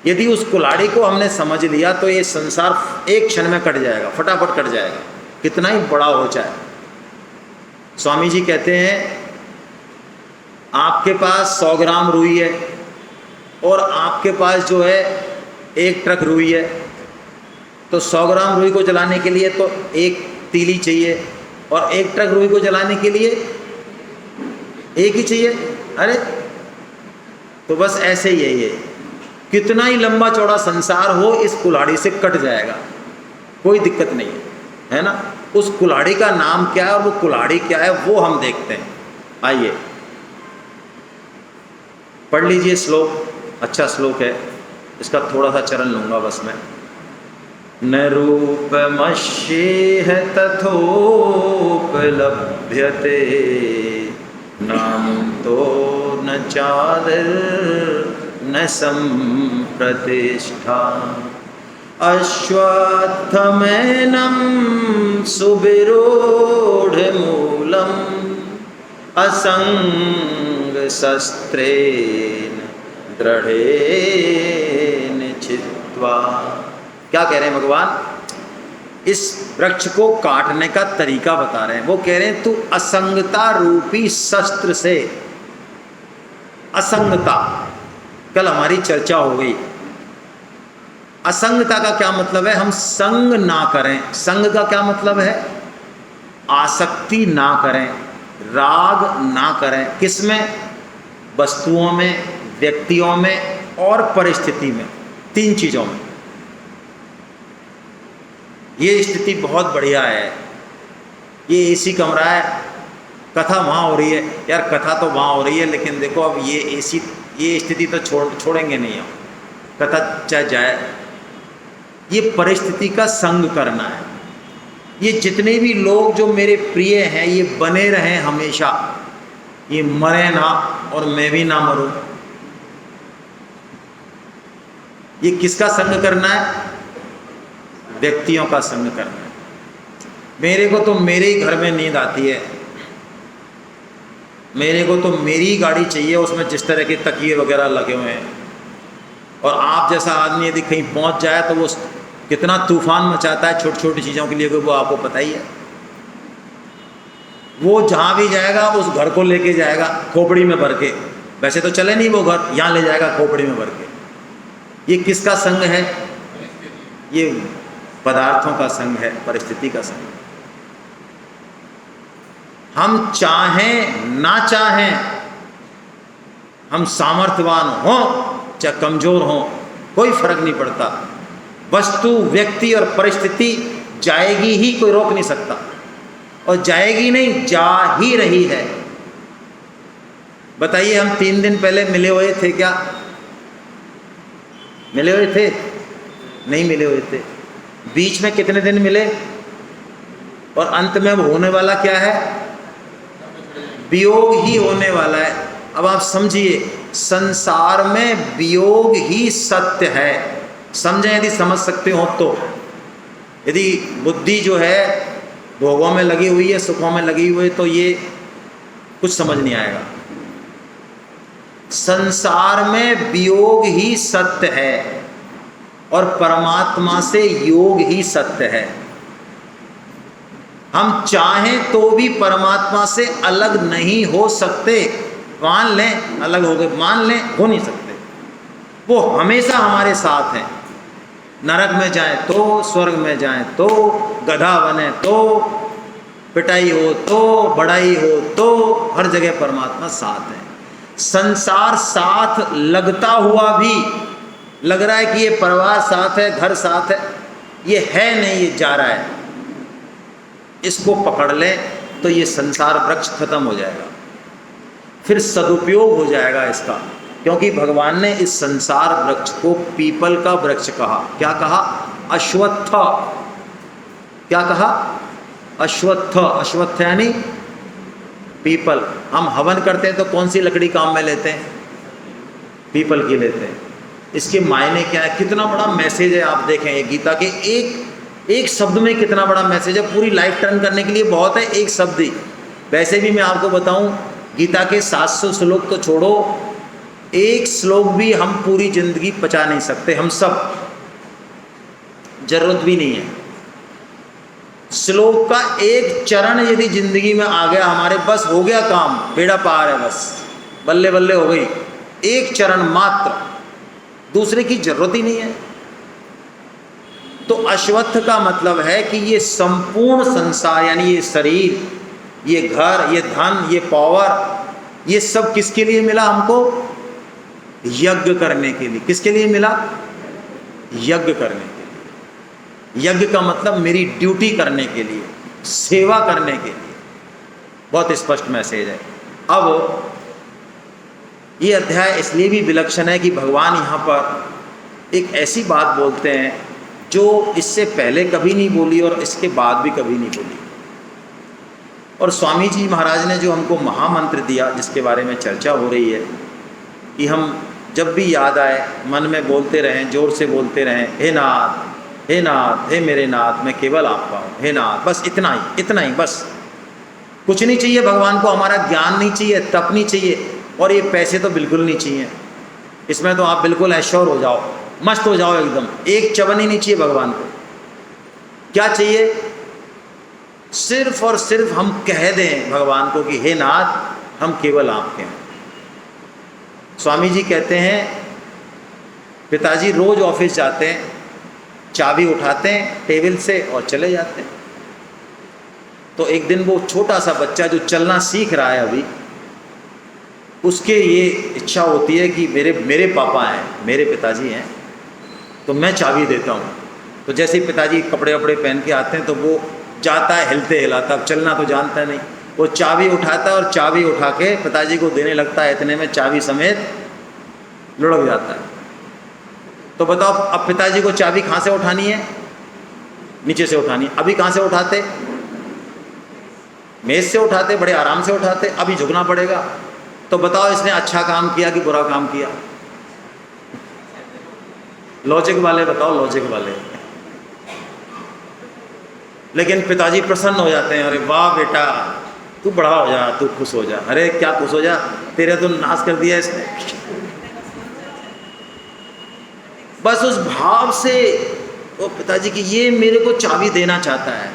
यदि उस कुल्हाड़ी को हमने समझ लिया तो ये संसार एक क्षण में कट जाएगा, फटाफट कट जाएगा, कितना ही बड़ा हो चाहे। स्वामी जी कहते हैं आपके पास 100 ग्राम रुई है और आपके पास जो है 1 ट्रक रुई है, तो 100 ग्राम रुई को जलाने के लिए तो 1 तीली चाहिए और 1 ट्रक रुई को जलाने के लिए 1 ही चाहिए। अरे तो बस ऐसे ही है, ये कितना ही लंबा चौड़ा संसार हो इस कुल्हाड़ी से कट जाएगा, कोई दिक्कत नहीं है ना। उस कुल्हाड़ी का नाम क्या है और वो कुल्हाड़ी क्या है वो हम देखते हैं। आइए पढ़ लीजिए श्लोक, अच्छा श्लोक है, इसका थोड़ा सा चरण लूँगा बस मैं। न रूपमश्येह तथोपलभ्यते नाम तो न चादिर न संप्रतिष्ठा अश्वत्थमेनं सुविरूढ़मूलम् असंगशस्त्रेण दृढ़ेन छित्त्वा। क्या कह रहे हैं भगवान? इस वृक्ष को काटने का तरीका बता रहे हैं। वो कह रहे हैं तू असंगता रूपी शस्त्र से, असंगता, कल हमारी चर्चा हो गई। असंगता का क्या मतलब है? हम संग ना करें। संग का क्या मतलब है? आसक्ति ना करें, राग ना करें। किसमें? वस्तुओं में, व्यक्तियों में और परिस्थिति में, 3 चीज़ों में। ये स्थिति बहुत बढ़िया है। ये एसी कमरा है, कथा वहाँ हो रही है। यार कथा तो वहाँ हो रही है, लेकिन देखो अब ये एसी, ये स्थिति तो छोड़ेंगे नहीं हम, कथा चाहे जाए। ये परिस्थिति का संग करना है। ये जितने भी लोग जो मेरे प्रिय हैं ये बने रहें हमेशा, ये मरे ना और मैं भी ना मरूं। ये किसका संग करना है? व्यक्तियों का संग करना है। मेरे को तो मेरे ही घर में नींद आती है, मेरे को तो मेरी ही गाड़ी चाहिए, उसमें जिस तरह के तकिए वगैरह लगे हुए हैं। और आप जैसा आदमी यदि कहीं पहुंच जाए तो वो कितना तूफान मचाता है छोटी छोटी चीज़ों के लिए, वो आपको पता ही है। वो जहाँ भी जाएगा उस घर को लेके जाएगा खोपड़ी में भर के। वैसे तो चले नहीं वो घर, यहाँ ले जाएगा खोपड़ी में भर के। ये किसका संग है? ये पदार्थों का संग है, परिस्थिति का संग। हम चाहें ना चाहें, हम सामर्थ्यवान हों चाहे कमजोर हों, कोई फर्क नहीं पड़ता। वस्तु, व्यक्ति और परिस्थिति जाएगी ही, कोई रोक नहीं सकता। और जाएगी नहीं, जा ही रही है। बताइए हम 3 दिन पहले मिले हुए थे क्या? मिले हुए थे? नहीं मिले हुए थे। बीच में कितने दिन मिले? और अंत में अब होने वाला क्या है? वियोग ही होने वाला है। अब आप समझिए, संसार में वियोग ही सत्य है। समझें यदि समझ सकते हो तो। यदि बुद्धि जो है भोगों में लगी हुई है, सुखों में लगी हुई है, तो ये कुछ समझ नहीं आएगा। संसार में वियोग ही सत्य है और परमात्मा से योग ही सत्य है। हम चाहें तो भी परमात्मा से अलग नहीं हो सकते। मान लें अलग हो गए, मान लें हो नहीं सकते। वो हमेशा हमारे साथ हैं। नरक में जाएं तो, स्वर्ग में जाएं तो, गधा बने तो, पिटाई हो तो, बड़ाई हो तो, हर जगह परमात्मा साथ है। संसार साथ लगता हुआ भी लग रहा है कि ये परिवार साथ है, घर साथ है, ये है नहीं, ये जा रहा है। इसको पकड़ लें तो ये संसार वृक्ष खत्म हो जाएगा, फिर सदुपयोग हो जाएगा इसका। क्योंकि भगवान ने इस संसार वृक्ष को पीपल का वृक्ष कहा। क्या कहा? अश्वत्थ। क्या कहा? अश्वत्थ। अश्वत्थ यानी पीपल। हम हवन करते हैं तो कौन सी लकड़ी काम में लेते हैं? पीपल की लेते हैं। इसके मायने क्या है, कितना बड़ा मैसेज है। आप देखें ये गीता के एक शब्द में कितना बड़ा मैसेज है। पूरी लाइफ टर्न करने के लिए बहुत है एक शब्द ही। वैसे भी मैं आपको बताऊं, गीता के 700 श्लोक तो छोड़ो, एक श्लोक भी हम पूरी जिंदगी पचा नहीं सकते हम सब, जरूरत भी नहीं है। श्लोक का एक चरण यदि जिंदगी में आ गया हमारे, बस हो गया काम, बेड़ा पार है, बस बल्ले बल्ले हो गई। एक चरण मात्र, दूसरे की जरूरत ही नहीं है। तो अश्वत्थ का मतलब है कि ये संपूर्ण संसार, यानी ये शरीर, ये घर, ये धन, ये पावर, ये सब किसके लिए मिला हमको? यज्ञ करने के लिए। किसके लिए मिला? यज्ञ करने के लिए। यज्ञ का मतलब मेरी ड्यूटी करने के लिए, सेवा करने के लिए। बहुत स्पष्ट मैसेज है। अब ये अध्याय इसलिए भी विलक्षण है कि भगवान यहाँ पर एक ऐसी बात बोलते हैं जो इससे पहले कभी नहीं बोली और इसके बाद भी कभी नहीं बोली। और स्वामी जी महाराज ने जो हमको महामंत्र दिया, जिसके बारे में चर्चा हो रही है, कि हम जब भी याद आए मन में बोलते रहें, जोर से बोलते रहें, हे नाथ, हे नाथ, हे मेरे नाथ, मैं केवल आपका हूँ, हे नाथ। बस इतना ही, बस कुछ नहीं चाहिए भगवान को। हमारा ज्ञान नहीं चाहिए, तप नहीं चाहिए, और ये पैसे तो बिल्कुल नहीं चाहिए। इसमें तो आप बिल्कुल ऐश्वर हो जाओ, मस्त हो जाओ एकदम। एक चवन ही नहीं चाहिए भगवान को। क्या चाहिए? सिर्फ और सिर्फ हम कह दें भगवान को कि हे नाथ, हम केवल आपके हैं। स्वामी जी कहते हैं, पिताजी रोज ऑफिस जाते हैं, चाबी उठाते हैं टेबल से और चले जाते हैं। तो एक दिन वो छोटा सा बच्चा जो चलना सीख रहा है अभी, उसके ये इच्छा होती है कि मेरे पापा हैं, मेरे पिताजी हैं, तो मैं चाबी देता हूँ। तो जैसे ही पिताजी कपड़े वपड़े पहन के आते हैं तो वो जाता है हिलते हिलाता, अब चलना तो जानता नहीं। वो चाबी उठाता है और चाबी उठा के पिताजी को देने लगता है, इतने में चाबी समेत लुढ़क जाता है। तो बताओ अब पिताजी को चाबी कहाँ से उठानी है? नीचे से उठानी है। अभी कहाँ से उठाते? मेज से उठाते, बड़े आराम से उठाते। अभी झुकना पड़ेगा। तो बताओ इसने अच्छा काम किया कि बुरा काम किया? लॉजिक वाले बताओ, लॉजिक वाले। लेकिन पिताजी प्रसन्न हो जाते हैं, अरे वाह बेटा, तू बड़ा हो जा, तू खुश हो जा। अरे क्या खुश हो जा, तेरे तो नाश कर दिया इसने। बस उस भाव से वो पिताजी की, ये मेरे को चाबी देना चाहता है।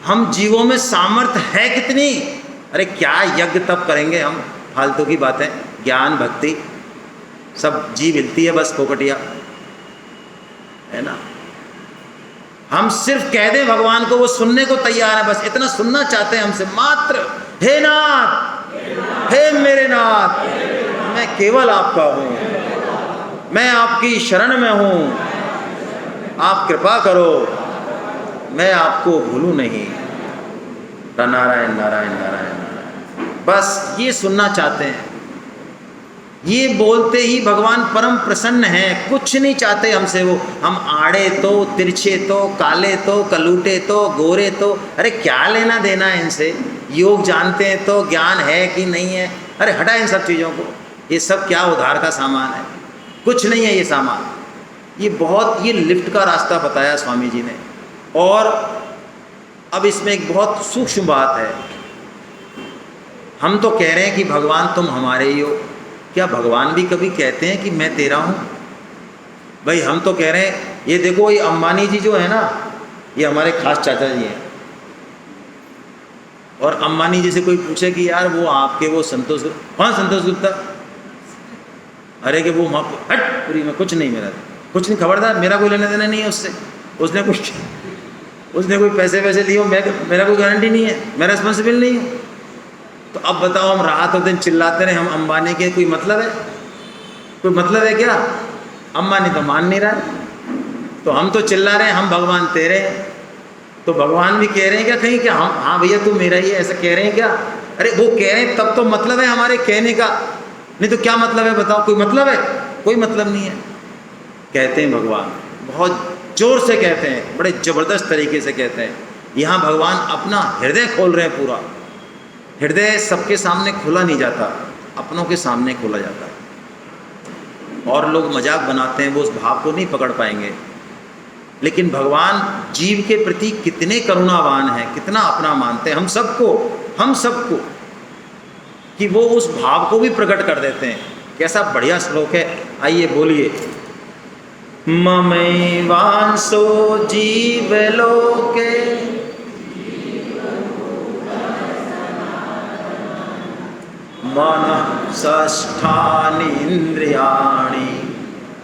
हम जीवों में सामर्थ्य है कितनी? अरे क्या यज्ञ तप करेंगे हम, फालतू की बातें, ज्ञान भक्ति सब जी मिलती है बस फोकटिया, है ना। हम सिर्फ कह दें भगवान को, वो सुनने को तैयार है। बस इतना सुनना चाहते हैं हमसे मात्र, हे नाथ, हे मेरे नाथ, मैं केवल आपका हूँ, मैं आपकी शरण में हूँ, आप कृपा करो, मैं आपको भूलूं नहीं। नारायण नारायण नारायण नारायण। बस ये सुनना चाहते हैं। ये बोलते ही भगवान परम प्रसन्न हैं, कुछ नहीं चाहते हमसे वो। हम आड़े तो, तिरछे तो, काले तो, कलूटे तो, गोरे तो, अरे क्या लेना देना है इनसे। योग जानते हैं तो ज्ञान है कि नहीं है? अरे हटा इन सब चीज़ों को। ये सब क्या उधार का सामान है? कुछ नहीं है ये सामान। ये लिफ्ट का रास्ता बताया स्वामी जी ने। और अब इसमें एक बहुत सूक्ष्म बात है। हम तो कह रहे हैं कि भगवान तुम हमारे ही हो। क्या भगवान भी कभी कहते हैं कि मैं तेरा हूँ? भाई हम तो कह रहे हैं, ये देखो ये अंबानी जी जो है ना, ये हमारे खास चाचा जी हैं। और अंबानी जी से कोई पूछे कि यार वो आपके वो संतोष, कौन संतोष गुप्ता? अरे कि वो हट पूरी में कुछ नहीं, मेरा कुछ नहीं, खबरदार, मेरा कोई लेना देना नहीं है उससे। उसने कोई पैसे वैसे लिए हो, मेरा कोई गारंटी नहीं है, मैं रिस्पॉन्सिबल नहीं हूँ। तो अब बताओ, हम रात और दिन चिल्लाते रहे हम अंबानी के, कोई मतलब है? कोई मतलब है क्या? अंबानी तो मान नहीं रहा है, तो हम तो चिल्ला रहे हैं हम भगवान तेरे हैं। तो भगवान भी कह रहे हैं क्या कहीं, क्या हम हाँ भैया तू मेरा ही है, ऐसा कह रहे हैं क्या? अरे वो कह रहे हैं तब तो मतलब है हमारे कहने का, नहीं तो क्या मतलब है बताओ? कोई मतलब है? कोई मतलब नहीं है। कहते हैं भगवान, बहुत जोर से कहते हैं, बड़े ज़बरदस्त तरीके से कहते हैं। यहाँ भगवान अपना हृदय खोल रहे हैं पूरा। हृदय सबके सामने खोला नहीं जाता, अपनों के सामने खोला जाता है। और लोग मजाक बनाते हैं, वो उस भाव को नहीं पकड़ पाएंगे। लेकिन भगवान जीव के प्रति कितने करुणावान हैं, कितना अपना मानते हैं हम सबको कि वो उस भाव को भी प्रकट कर देते हैं। कैसा बढ़िया श्लोक है, आइए बोलिए। ममैवांसो जीवलोके मनः षष्ठानि इंद्रियाणि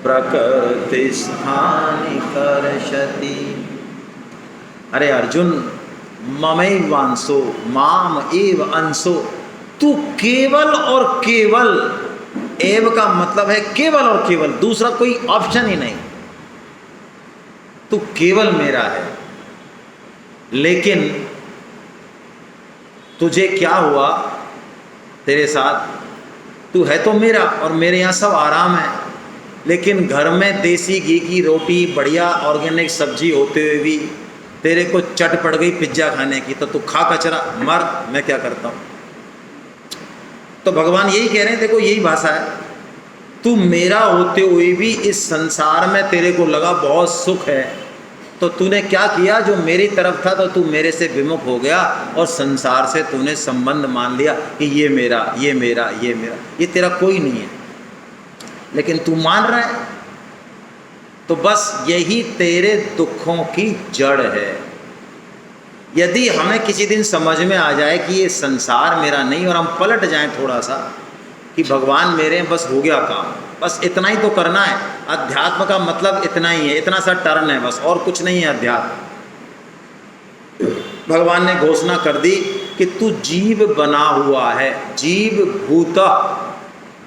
प्रकृतिस्थानि कर्षति। अरे अर्जुन, ममैवांसो, माम एव अंशो, तू केवल और केवल, एव का मतलब है केवल और केवल, दूसरा कोई ऑप्शन ही नहीं, तू केवल मेरा है। लेकिन तुझे क्या हुआ, तेरे साथ तू है तो मेरा और मेरे यहाँ सब आराम है, लेकिन घर में देसी घी की रोटी, बढ़िया ऑर्गेनिक सब्जी होते हुए भी तेरे को चट पड़ गई पिज्ज़ा खाने की, तो तू खा कचरा मर, मैं क्या करता हूँ। तो भगवान यही कह रहे हैं, देखो यही भाषा है, तू मेरा होते हुए भी इस संसार में तेरे को लगा बहुत सुख है, तो तूने क्या किया, जो मेरी तरफ था तो तू मेरे से विमुख हो गया और संसार से तूने संबंध मान लिया कि ये मेरा, ये मेरा, ये मेरा, ये तेरा कोई नहीं है। लेकिन तू मान रहा है, तो बस यही तेरे दुखों की जड़ है। यदि हमें किसी दिन समझ में आ जाए कि ये संसार मेरा नहीं, और हम पलट जाएं थोड़ा सा कि भगवान मेरे हैं, बस हो गया काम, बस इतना ही तो करना है। अध्यात्म का मतलब इतना ही है, इतना सा टर्न है बस, और कुछ नहीं है अध्यात्म। भगवान ने घोषणा कर दी कि तू जीव बना हुआ है, जीव भूत,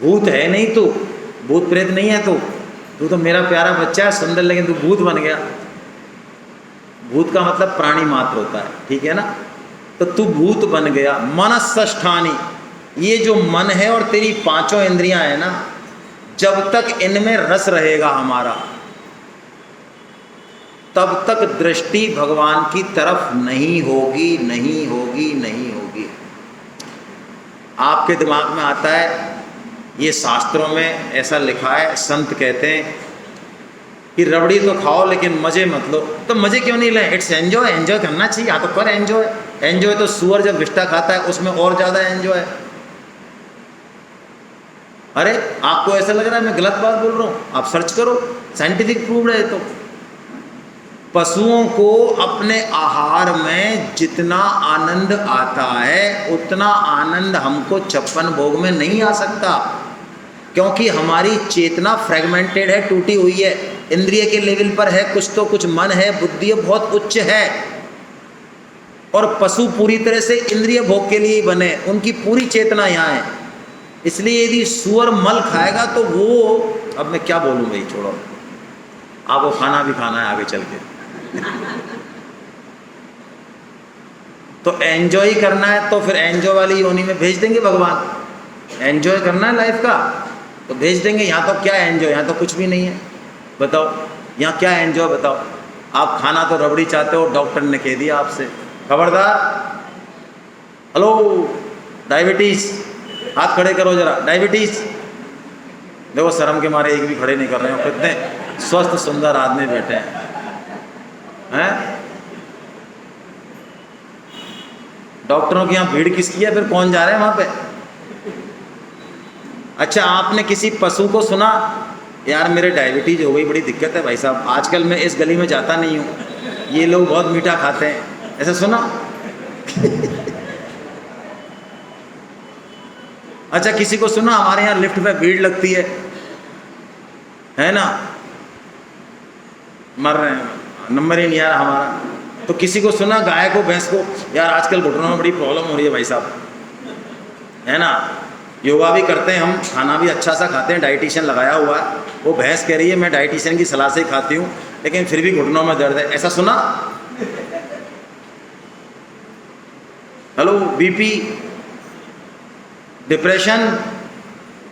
भूत है नहीं तू, भूत प्रेत नहीं है तू तो मेरा प्यारा बच्चा है, सुंदर, लेकिन तू भूत बन गया। भूत का मतलब प्राणी मात्र होता है, ठीक है ना। तो तू भूत बन गया। मनस्सष्ठानि, ये जो मन है और तेरी पांचों इंद्रियां है ना, जब तक इनमें रस रहेगा हमारा, तब तक दृष्टि भगवान की तरफ नहीं होगी, नहीं होगी, नहीं होगी। आपके दिमाग में आता है, ये शास्त्रों में ऐसा लिखा है, संत कहते हैं कि रबड़ी तो खाओ लेकिन मजे मत लो। तो मजे क्यों नहीं लें, इट्स एंजॉय, एंजॉय करना चाहिए। हाँ तो कर एंजॉय, एंजॉय तो सुअर जब विष्टा खाता है उसमें और ज़्यादा एंजॉय है। अरे आपको ऐसा लग रहा है मैं गलत बात बोल रहा हूँ, आप सर्च करो, साइंटिफिक प्रूव्ड है। तो पशुओं को अपने आहार में जितना आनंद आता है, उतना आनंद हमको 56 भोग में नहीं आ सकता, क्योंकि हमारी चेतना फ्रेगमेंटेड है, टूटी हुई है, इंद्रिय के लेवल पर है कुछ, तो कुछ मन है, बुद्धि बहुत उच्च है। और पशु पूरी तरह से इंद्रिय भोग के लिए ही बने, उनकी पूरी चेतना यहाँ है। इसलिए यदि सुअर मल खाएगा तो वो, अब मैं क्या बोलूँ भाई, छोड़ो, आपको खाना भी खाना है आगे चल के। तो एंजॉय करना है तो फिर एंजॉय वाली योनि में भेज देंगे भगवान। एंजॉय करना है लाइफ का तो भेज देंगे। यहाँ तो क्या एंजॉय, यहाँ तो कुछ भी नहीं है। बताओ यहाँ क्या एंजॉय, बताओ। आप खाना तो रबड़ी चाहते हो, डॉक्टर ने कह दिया आपसे, खबरदार, हेलो डायबिटीज, हाथ खड़े करो जरा, डायबिटीज। देखो शर्म के मारे एक भी खड़े नहीं कर रहे हो, कितने स्वस्थ सुंदर आदमी बैठे हैं। डॉक्टरों की यहाँ भीड़ किसकी है, फिर कौन जा रहे हैं वहाँ पे। अच्छा, आपने किसी पशु को सुना, यार मेरे डायबिटीज हो गई, बड़ी दिक्कत है भाई साहब, आजकल मैं इस गली में जाता नहीं हूँ, ये लोग बहुत मीठा खाते हैं, ऐसा सुना? अच्छा, किसी को सुना हमारे यहाँ लिफ्ट पे भीड़ लगती है ना, मर रहे हैं, नंबर ही नहीं आ रहा हमारा। तो किसी को सुना गाय को, भैंस को, यार आजकल घुटनों में बड़ी प्रॉब्लम हो रही है भाई साहब, है ना। योगा भी करते हैं हम, खाना भी अच्छा सा खाते हैं, डाइटिशियन लगाया हुआ है, वो भैंस कह रही है मैं डाइटिशियन की सलाह से ही खाती हूँ, लेकिन फिर भी घुटनों में दर्द है, ऐसा सुना? हेलो, बीपी, डिप्रेशन,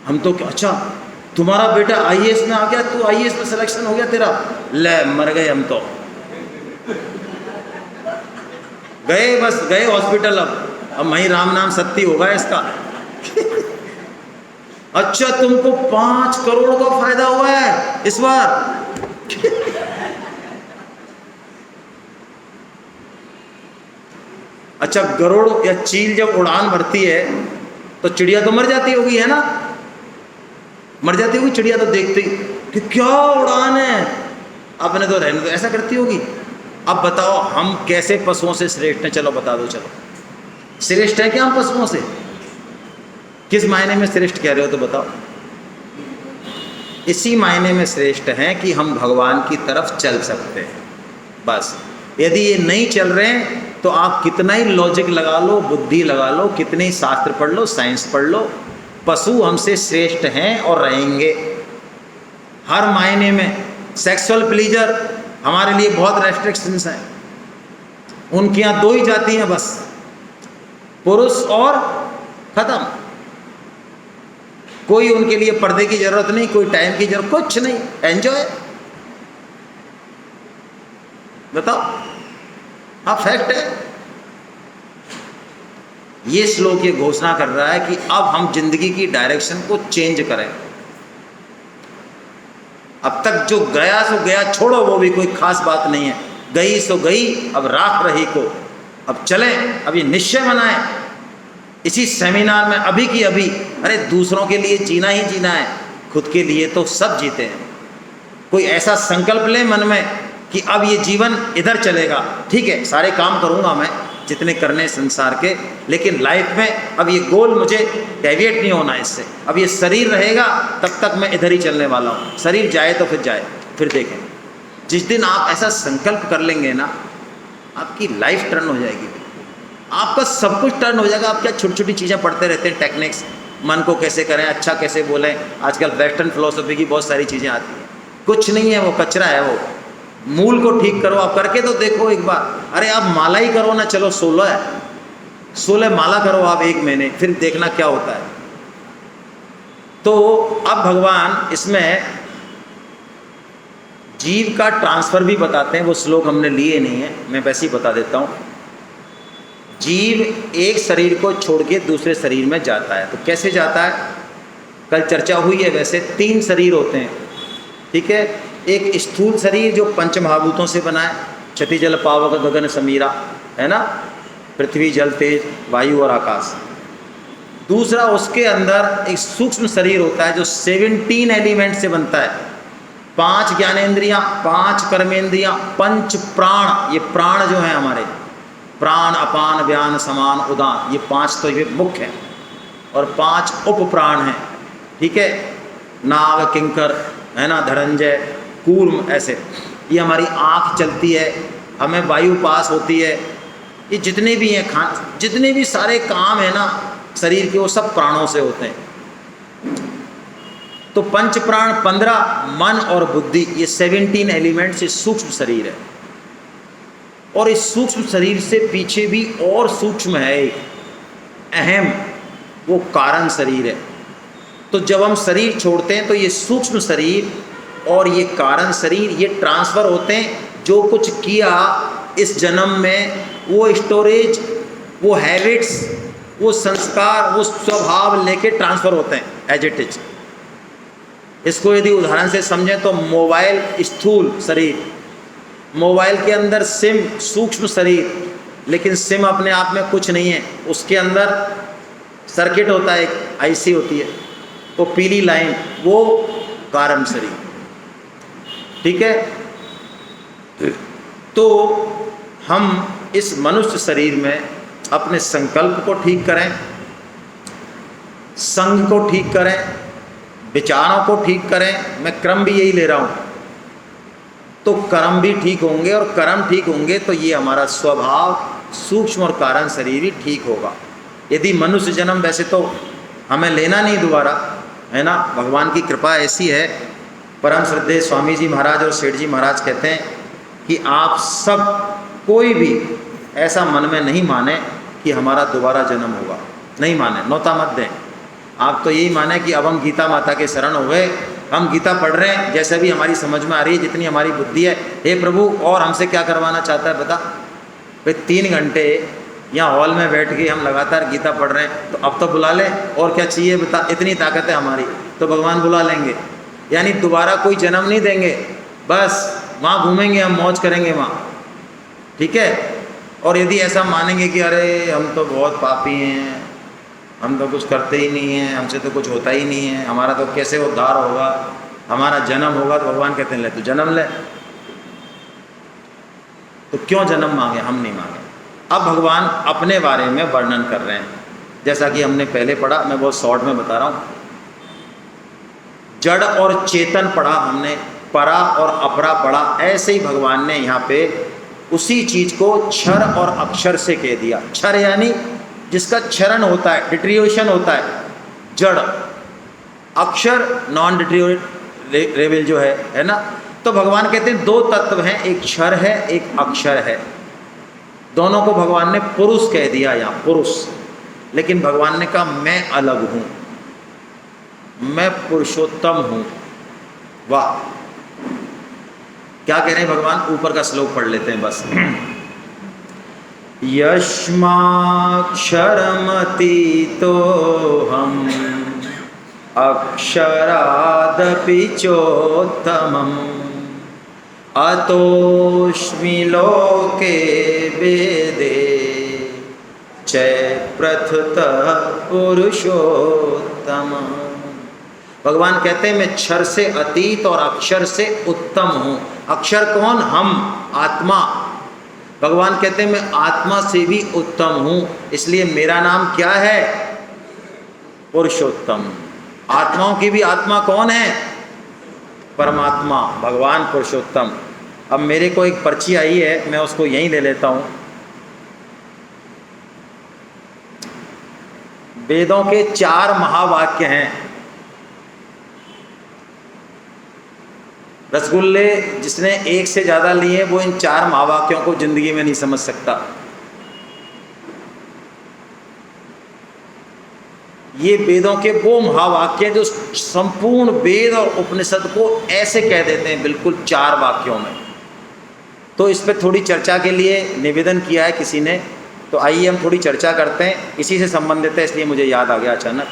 हम तो अच्छा तुम्हारा बेटा आईएएस में आ गया, तू आईएएस में सिलेक्शन हो गया तेरा, ले मर गए हम तो, गए बस गए हॉस्पिटल। अब वहीं राम नाम सत्य होगा इसका। अच्छा तुमको 5 करोड़ का फायदा हुआ है इस बार। अच्छा गरुड़ या चील जब उड़ान भरती है तो चिड़िया तो मर जाती होगी, है ना? मर जाती होगी चिड़िया तो देखते ही कि क्या उड़ान है, अपने तो रहने दो, ऐसा करती होगी। अब बताओ हम कैसे पशुओं से श्रेष्ठ हैं? चलो बता दो, चलो श्रेष्ठ है क्या हम पशुओं से? किस मायने में श्रेष्ठ कह रहे हो तो बताओ। इसी मायने में श्रेष्ठ हैं कि हम भगवान की तरफ चल सकते हैं, बस। यदि ये नहीं चल रहे हैं तो आप कितना ही लॉजिक लगा लो, बुद्धि लगा लो, कितने ही शास्त्र पढ़ लो, साइंस पढ़ लो, पशु हमसे श्रेष्ठ हैं और रहेंगे हर मायने में। सेक्सुअल प्लीजर हमारे लिए बहुत रेस्ट्रिक्शंस हैं। उनके यहाँ 2 ही जाति हैं बस, पुरुष और खत्म। कोई उनके लिए पर्दे की जरूरत नहीं, कोई टाइम की जरूरत, कुछ नहीं, एंजॉय। बताओ, हाँ फैक्ट है। ये श्लोक ये घोषणा कर रहा है कि अब हम जिंदगी की डायरेक्शन को चेंज करें। अब तक जो गया सो गया, छोड़ो, वो भी कोई खास बात नहीं है, गई सो गई, अब राख रही को। अब चलें, अब ये निश्चय बनाएं इसी सेमिनार में अभी की अभी, अरे दूसरों के लिए जीना ही जीना है, खुद के लिए तो सब जीते हैं। कोई ऐसा संकल्प ले मन में कि अब ये जीवन इधर चलेगा, ठीक है सारे काम करूँगा मैं जितने करने संसार के, लेकिन लाइफ में अब ये गोल मुझे डेविएट नहीं होना इससे। अब ये शरीर रहेगा तब तक मैं इधर ही चलने वाला हूँ, शरीर जाए तो फिर जाए, फिर देखें। जिस दिन आप ऐसा संकल्प कर लेंगे ना, आपकी लाइफ टर्न हो जाएगी, आपका सब कुछ टर्न हो जाएगा। आप क्या छोटी छोटी चीज़ें पढ़ते रहते हैं, टेक्निक्स, मन को कैसे करें, अच्छा कैसे बोलें। आजकल वेस्टर्न फिलोसफी की बहुत सारी चीज़ें आती हैं, कुछ नहीं है वो, कचरा है वो। मूल को ठीक करो, आप करके तो देखो एक बार। अरे आप माला ही करो ना, चलो 16 है, 16 माला करो आप 1 महीने, फिर देखना क्या होता है। तो अब भगवान इसमें जीव का ट्रांसफर भी बताते हैं, वो श्लोक हमने लिए नहीं है, मैं वैसे ही बता देता हूँ। जीव एक शरीर को छोड़ के दूसरे शरीर में जाता है, तो कैसे जाता है कल चर्चा हुई है। वैसे 3 शरीर होते हैं, ठीक है। एक स्थूल शरीर जो पंच महाभूतों से बना है, क्षति जल पावक गगन समीरा, है ना, पृथ्वी जल तेज वायु और आकाश। दूसरा उसके अंदर एक सूक्ष्म शरीर होता है जो 17 एलिमेंट से बनता है, 5 ज्ञानेंद्रियाँ, 5 कर्मेंद्रियाँ, 5 प्राण। ये प्राण जो हैं हमारे, प्राण अपान व्यान समान उदान, ये 5 तो ये मुख्य हैं, और 5 उप प्राण हैं, ठीक है। नाग किंकर, है ना, धनंजय, कूर्म, ऐसे। ये हमारी आँख चलती है, हमें वायु पास होती है, ये जितने भी हैं जितने भी सारे काम है ना शरीर के, वो सब प्राणों से होते हैं। तो पंच प्राण 15, मन और बुद्धि, ये 17 एलिमेंट से सूक्ष्म शरीर है। और इस सूक्ष्म शरीर से पीछे भी और सूक्ष्म है एक अहम, वो कारण शरीर है। तो जब हम शरीर छोड़ते हैं तो ये सूक्ष्म शरीर और ये कारण शरीर ये ट्रांसफ़र होते हैं। जो कुछ किया इस जन्म में, वो स्टोरेज, वो हैबिट्स, वो संस्कार, वो स्वभाव लेके ट्रांसफ़र होते हैं एज इट इज। इसको यदि उदाहरण से समझें तो मोबाइल स्थूल शरीर, मोबाइल के अंदर सिम सूक्ष्म शरीर, लेकिन सिम अपने आप में कुछ नहीं है, उसके अंदर सर्किट होता है, एक आईसी होती है, वो पीली लाइन, वो कारण शरीर, ठीक है। तो हम इस मनुष्य शरीर में अपने संकल्प को ठीक करें, संग को ठीक करें, विचारों को ठीक करें। मैं क्रम भी यही ले रहा हूँ, तो कर्म भी ठीक होंगे, और कर्म ठीक होंगे तो ये हमारा स्वभाव सूक्ष्म और कारण शरीर भी ठीक होगा। यदि मनुष्य जन्म वैसे तो हमें लेना नहीं दोबारा, है ना, भगवान की कृपा ऐसी है। परम श्रद्धेय स्वामी जी महाराज और सेठ जी महाराज कहते हैं कि आप सब कोई भी ऐसा मन में नहीं माने कि हमारा दोबारा जन्म होगा, नहीं माने, नौता मत दें। आप तो यही माने कि अब हम गीता माता के शरण हो गए, हम गीता पढ़ रहे हैं, जैसे भी हमारी समझ में आ रही है, जितनी हमारी बुद्धि है, हे प्रभु और हमसे क्या करवाना चाहता है बता। भाई 3 घंटे यहाँ हॉल में बैठ के हम लगातार गीता पढ़ रहे हैं, तो अब तो बुला ले, और क्या चाहिए बता, इतनी ताकत है हमारी, तो भगवान बुला लेंगे। यानी दोबारा कोई जन्म नहीं देंगे, बस वहाँ घूमेंगे, हम मौज करेंगे वहाँ, ठीक है। और यदि ऐसा मानेंगे कि अरे हम तो बहुत पापी हैं, हम तो कुछ करते ही नहीं हैं, हमसे तो कुछ होता ही नहीं है, हमारा तो कैसे उद्धार होगा, हमारा जन्म होगा, तो भगवान कहते हैं ले तू जन्म ले। तो क्यों जन्म मांगे, हम नहीं मांगे। अब भगवान अपने बारे में वर्णन कर रहे हैं, जैसा कि हमने पहले पढ़ा, मैं बहुत शॉर्ट में बता रहा हूँ। जड़ और चेतन पढ़ा हमने, परा और अपरा पढ़ा, ऐसे ही भगवान ने यहाँ पे उसी चीज को क्षर और अक्षर से कह दिया। क्षर यानी जिसका क्षरण होता है, डिट्रियोशन होता है, जड़। अक्षर नॉन डिट्रियोरेबल जो है ना। तो भगवान कहते हैं दो तत्व हैं, एक क्षर है, एक अक्षर है। दोनों को भगवान ने पुरुष कह दिया यहाँ, पुरुष। लेकिन भगवान ने कहा मैं अलग हूँ, मैं पुरुषोत्तम हूँ। वाह, क्या कह रहे हैं भगवान, ऊपर का श्लोक पढ़ लेते हैं बस। यस्माक्षरमतीतो हम अक्षरादपि चोत्तमम् अतोऽस्मि लोके वेदे च प्रथुतः पुरुषोत्तमः। भगवान कहते हैं मैं क्षर से अतीत और अक्षर से उत्तम हूँ। अक्षर कौन, हम, आत्मा। भगवान कहते हैं मैं आत्मा से भी उत्तम हूँ, इसलिए मेरा नाम क्या है, पुरुषोत्तम। आत्माओं की भी आत्मा कौन है, परमात्मा, भगवान पुरुषोत्तम। अब मेरे को एक पर्ची आई है, मैं उसको यहीं ले लेता हूँ। वेदों के 4 महावाक्य हैं। रसगुल्ले जिसने एक से ज़्यादा लिए वो इन 4 महावाक्यों को जिंदगी में नहीं समझ सकता। ये वेदों के वो महावाक्य जो संपूर्ण वेद और उपनिषद को ऐसे कह देते हैं, बिल्कुल 4 वाक्यों में। तो इस पर थोड़ी चर्चा के लिए निवेदन किया है किसी ने, तो आइए हम थोड़ी चर्चा करते हैं। इसी से संबंधित है, इसलिए मुझे याद आ गया अचानक।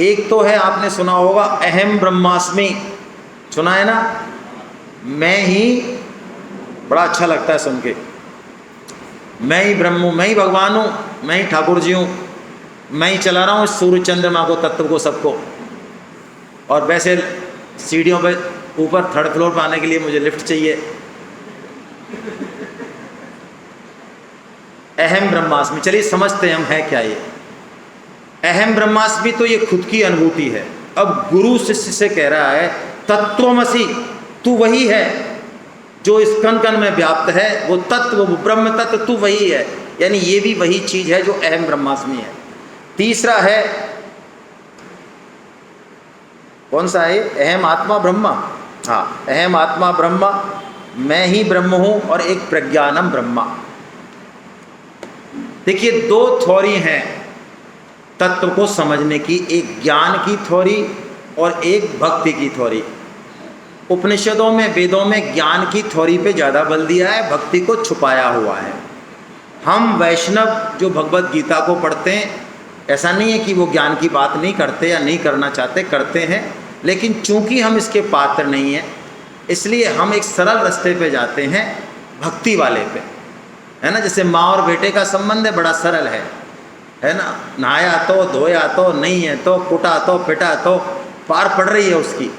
एक तो है, आपने सुना होगा, अहम ब्रह्मास्मि, सुना है ना, मैं ही, बड़ा अच्छा लगता है सुन के, मैं ही ब्रह्म हूँ, मैं ही भगवान हूँ, मैं ही ठाकुर जी हूँ, मैं ही चला रहा हूँ सूर्य चंद्रमा को, तत्व को, सबको। और वैसे सीढ़ियों पे ऊपर 3rd फ्लोर पर आने के लिए मुझे लिफ्ट चाहिए। अहम ब्रह्मास्मि, चलिए समझते हैं हम है क्या ये अहम ब्रह्मास्मि। तो ये खुद की अनुभूति है। अब गुरु शिष्य से कह रहा है तत्त्वमसि, तू वही है जो इस कण कण में व्याप्त है, वो तत्व, वो ब्रह्म तत्व, तू वही है। यानी ये भी वही चीज है जो अहम ब्रह्मास्मि है। तीसरा है, कौन सा है, अहम आत्मा ब्रह्मा। हाँ, अहम आत्मा ब्रह्मा, मैं ही ब्रह्म हूं, और एक प्रज्ञानम ब्रह्मा। देखिए 2 थ्योरी हैं तत्व को समझने की, एक ज्ञान की थ्योरी और एक भक्ति की थ्योरी। उपनिषदों में, वेदों में ज्ञान की थ्योरी पे ज़्यादा बल दिया है, भक्ति को छुपाया हुआ है। हम वैष्णव जो भगवत गीता को पढ़ते हैं, ऐसा नहीं है कि वो ज्ञान की बात नहीं करते या नहीं करना चाहते, करते हैं, लेकिन चूंकि हम इसके पात्र नहीं हैं, इसलिए हम एक सरल रास्ते पे जाते हैं, भक्ति वाले पे, है ना। जैसे माँ और बेटे का संबंध है, बड़ा सरल है ना। नहाया तो, धोया तो, नहीं है तो, कुटा तो, पिटा तो, पार पड़ रही है उसकी।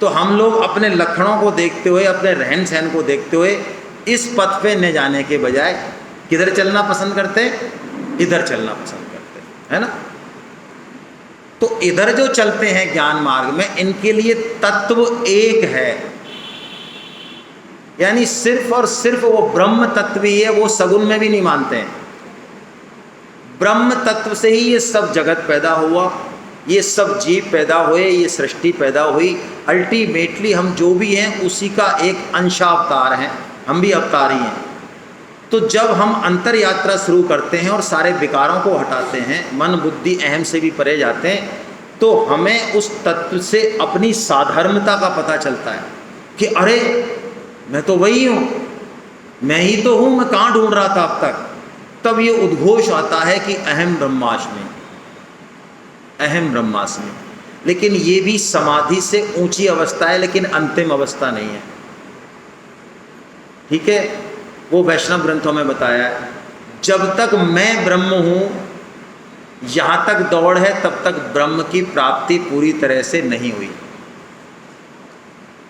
तो हम लोग अपने लक्षणों को देखते हुए, अपने रहन सहन को देखते हुए, इस पथ पे न जाने के बजाय किधर चलना पसंद करते, इधर चलना पसंद करते, है ना। तो इधर जो चलते हैं ज्ञान मार्ग में, इनके लिए तत्व एक है, यानी सिर्फ और सिर्फ वो ब्रह्म तत्व ही है। वो सगुन में भी नहीं मानते हैं। ब्रह्म तत्व से ही ये सब जगत पैदा हुआ, ये सब जीव पैदा हुए, ये सृष्टि पैदा हुई। अल्टीमेटली हम जो भी हैं उसी का एक अंशावतार हैं, हम भी अवतारी हैं। तो जब हम अंतर यात्रा शुरू करते हैं और सारे विकारों को हटाते हैं, मन बुद्धि अहम से भी परे जाते हैं, तो हमें उस तत्व से अपनी साधर्मता का पता चलता है कि अरे मैं तो वही हूँ, मैं ही तो हूँ, मैं कहाँ ढूंढ रहा था अब तक। तब ये उद्घोष आता है कि अहम ब्रह्मास्मि, अहम ब्रह्मास्मि। लेकिन ये भी समाधि से ऊंची अवस्था है, लेकिन अंतिम अवस्था नहीं है। ठीक है, वो वैष्णव ग्रंथों में बताया है, जब तक मैं ब्रह्म हूं यहां तक दौड़ है, तब तक ब्रह्म की प्राप्ति पूरी तरह से नहीं हुई,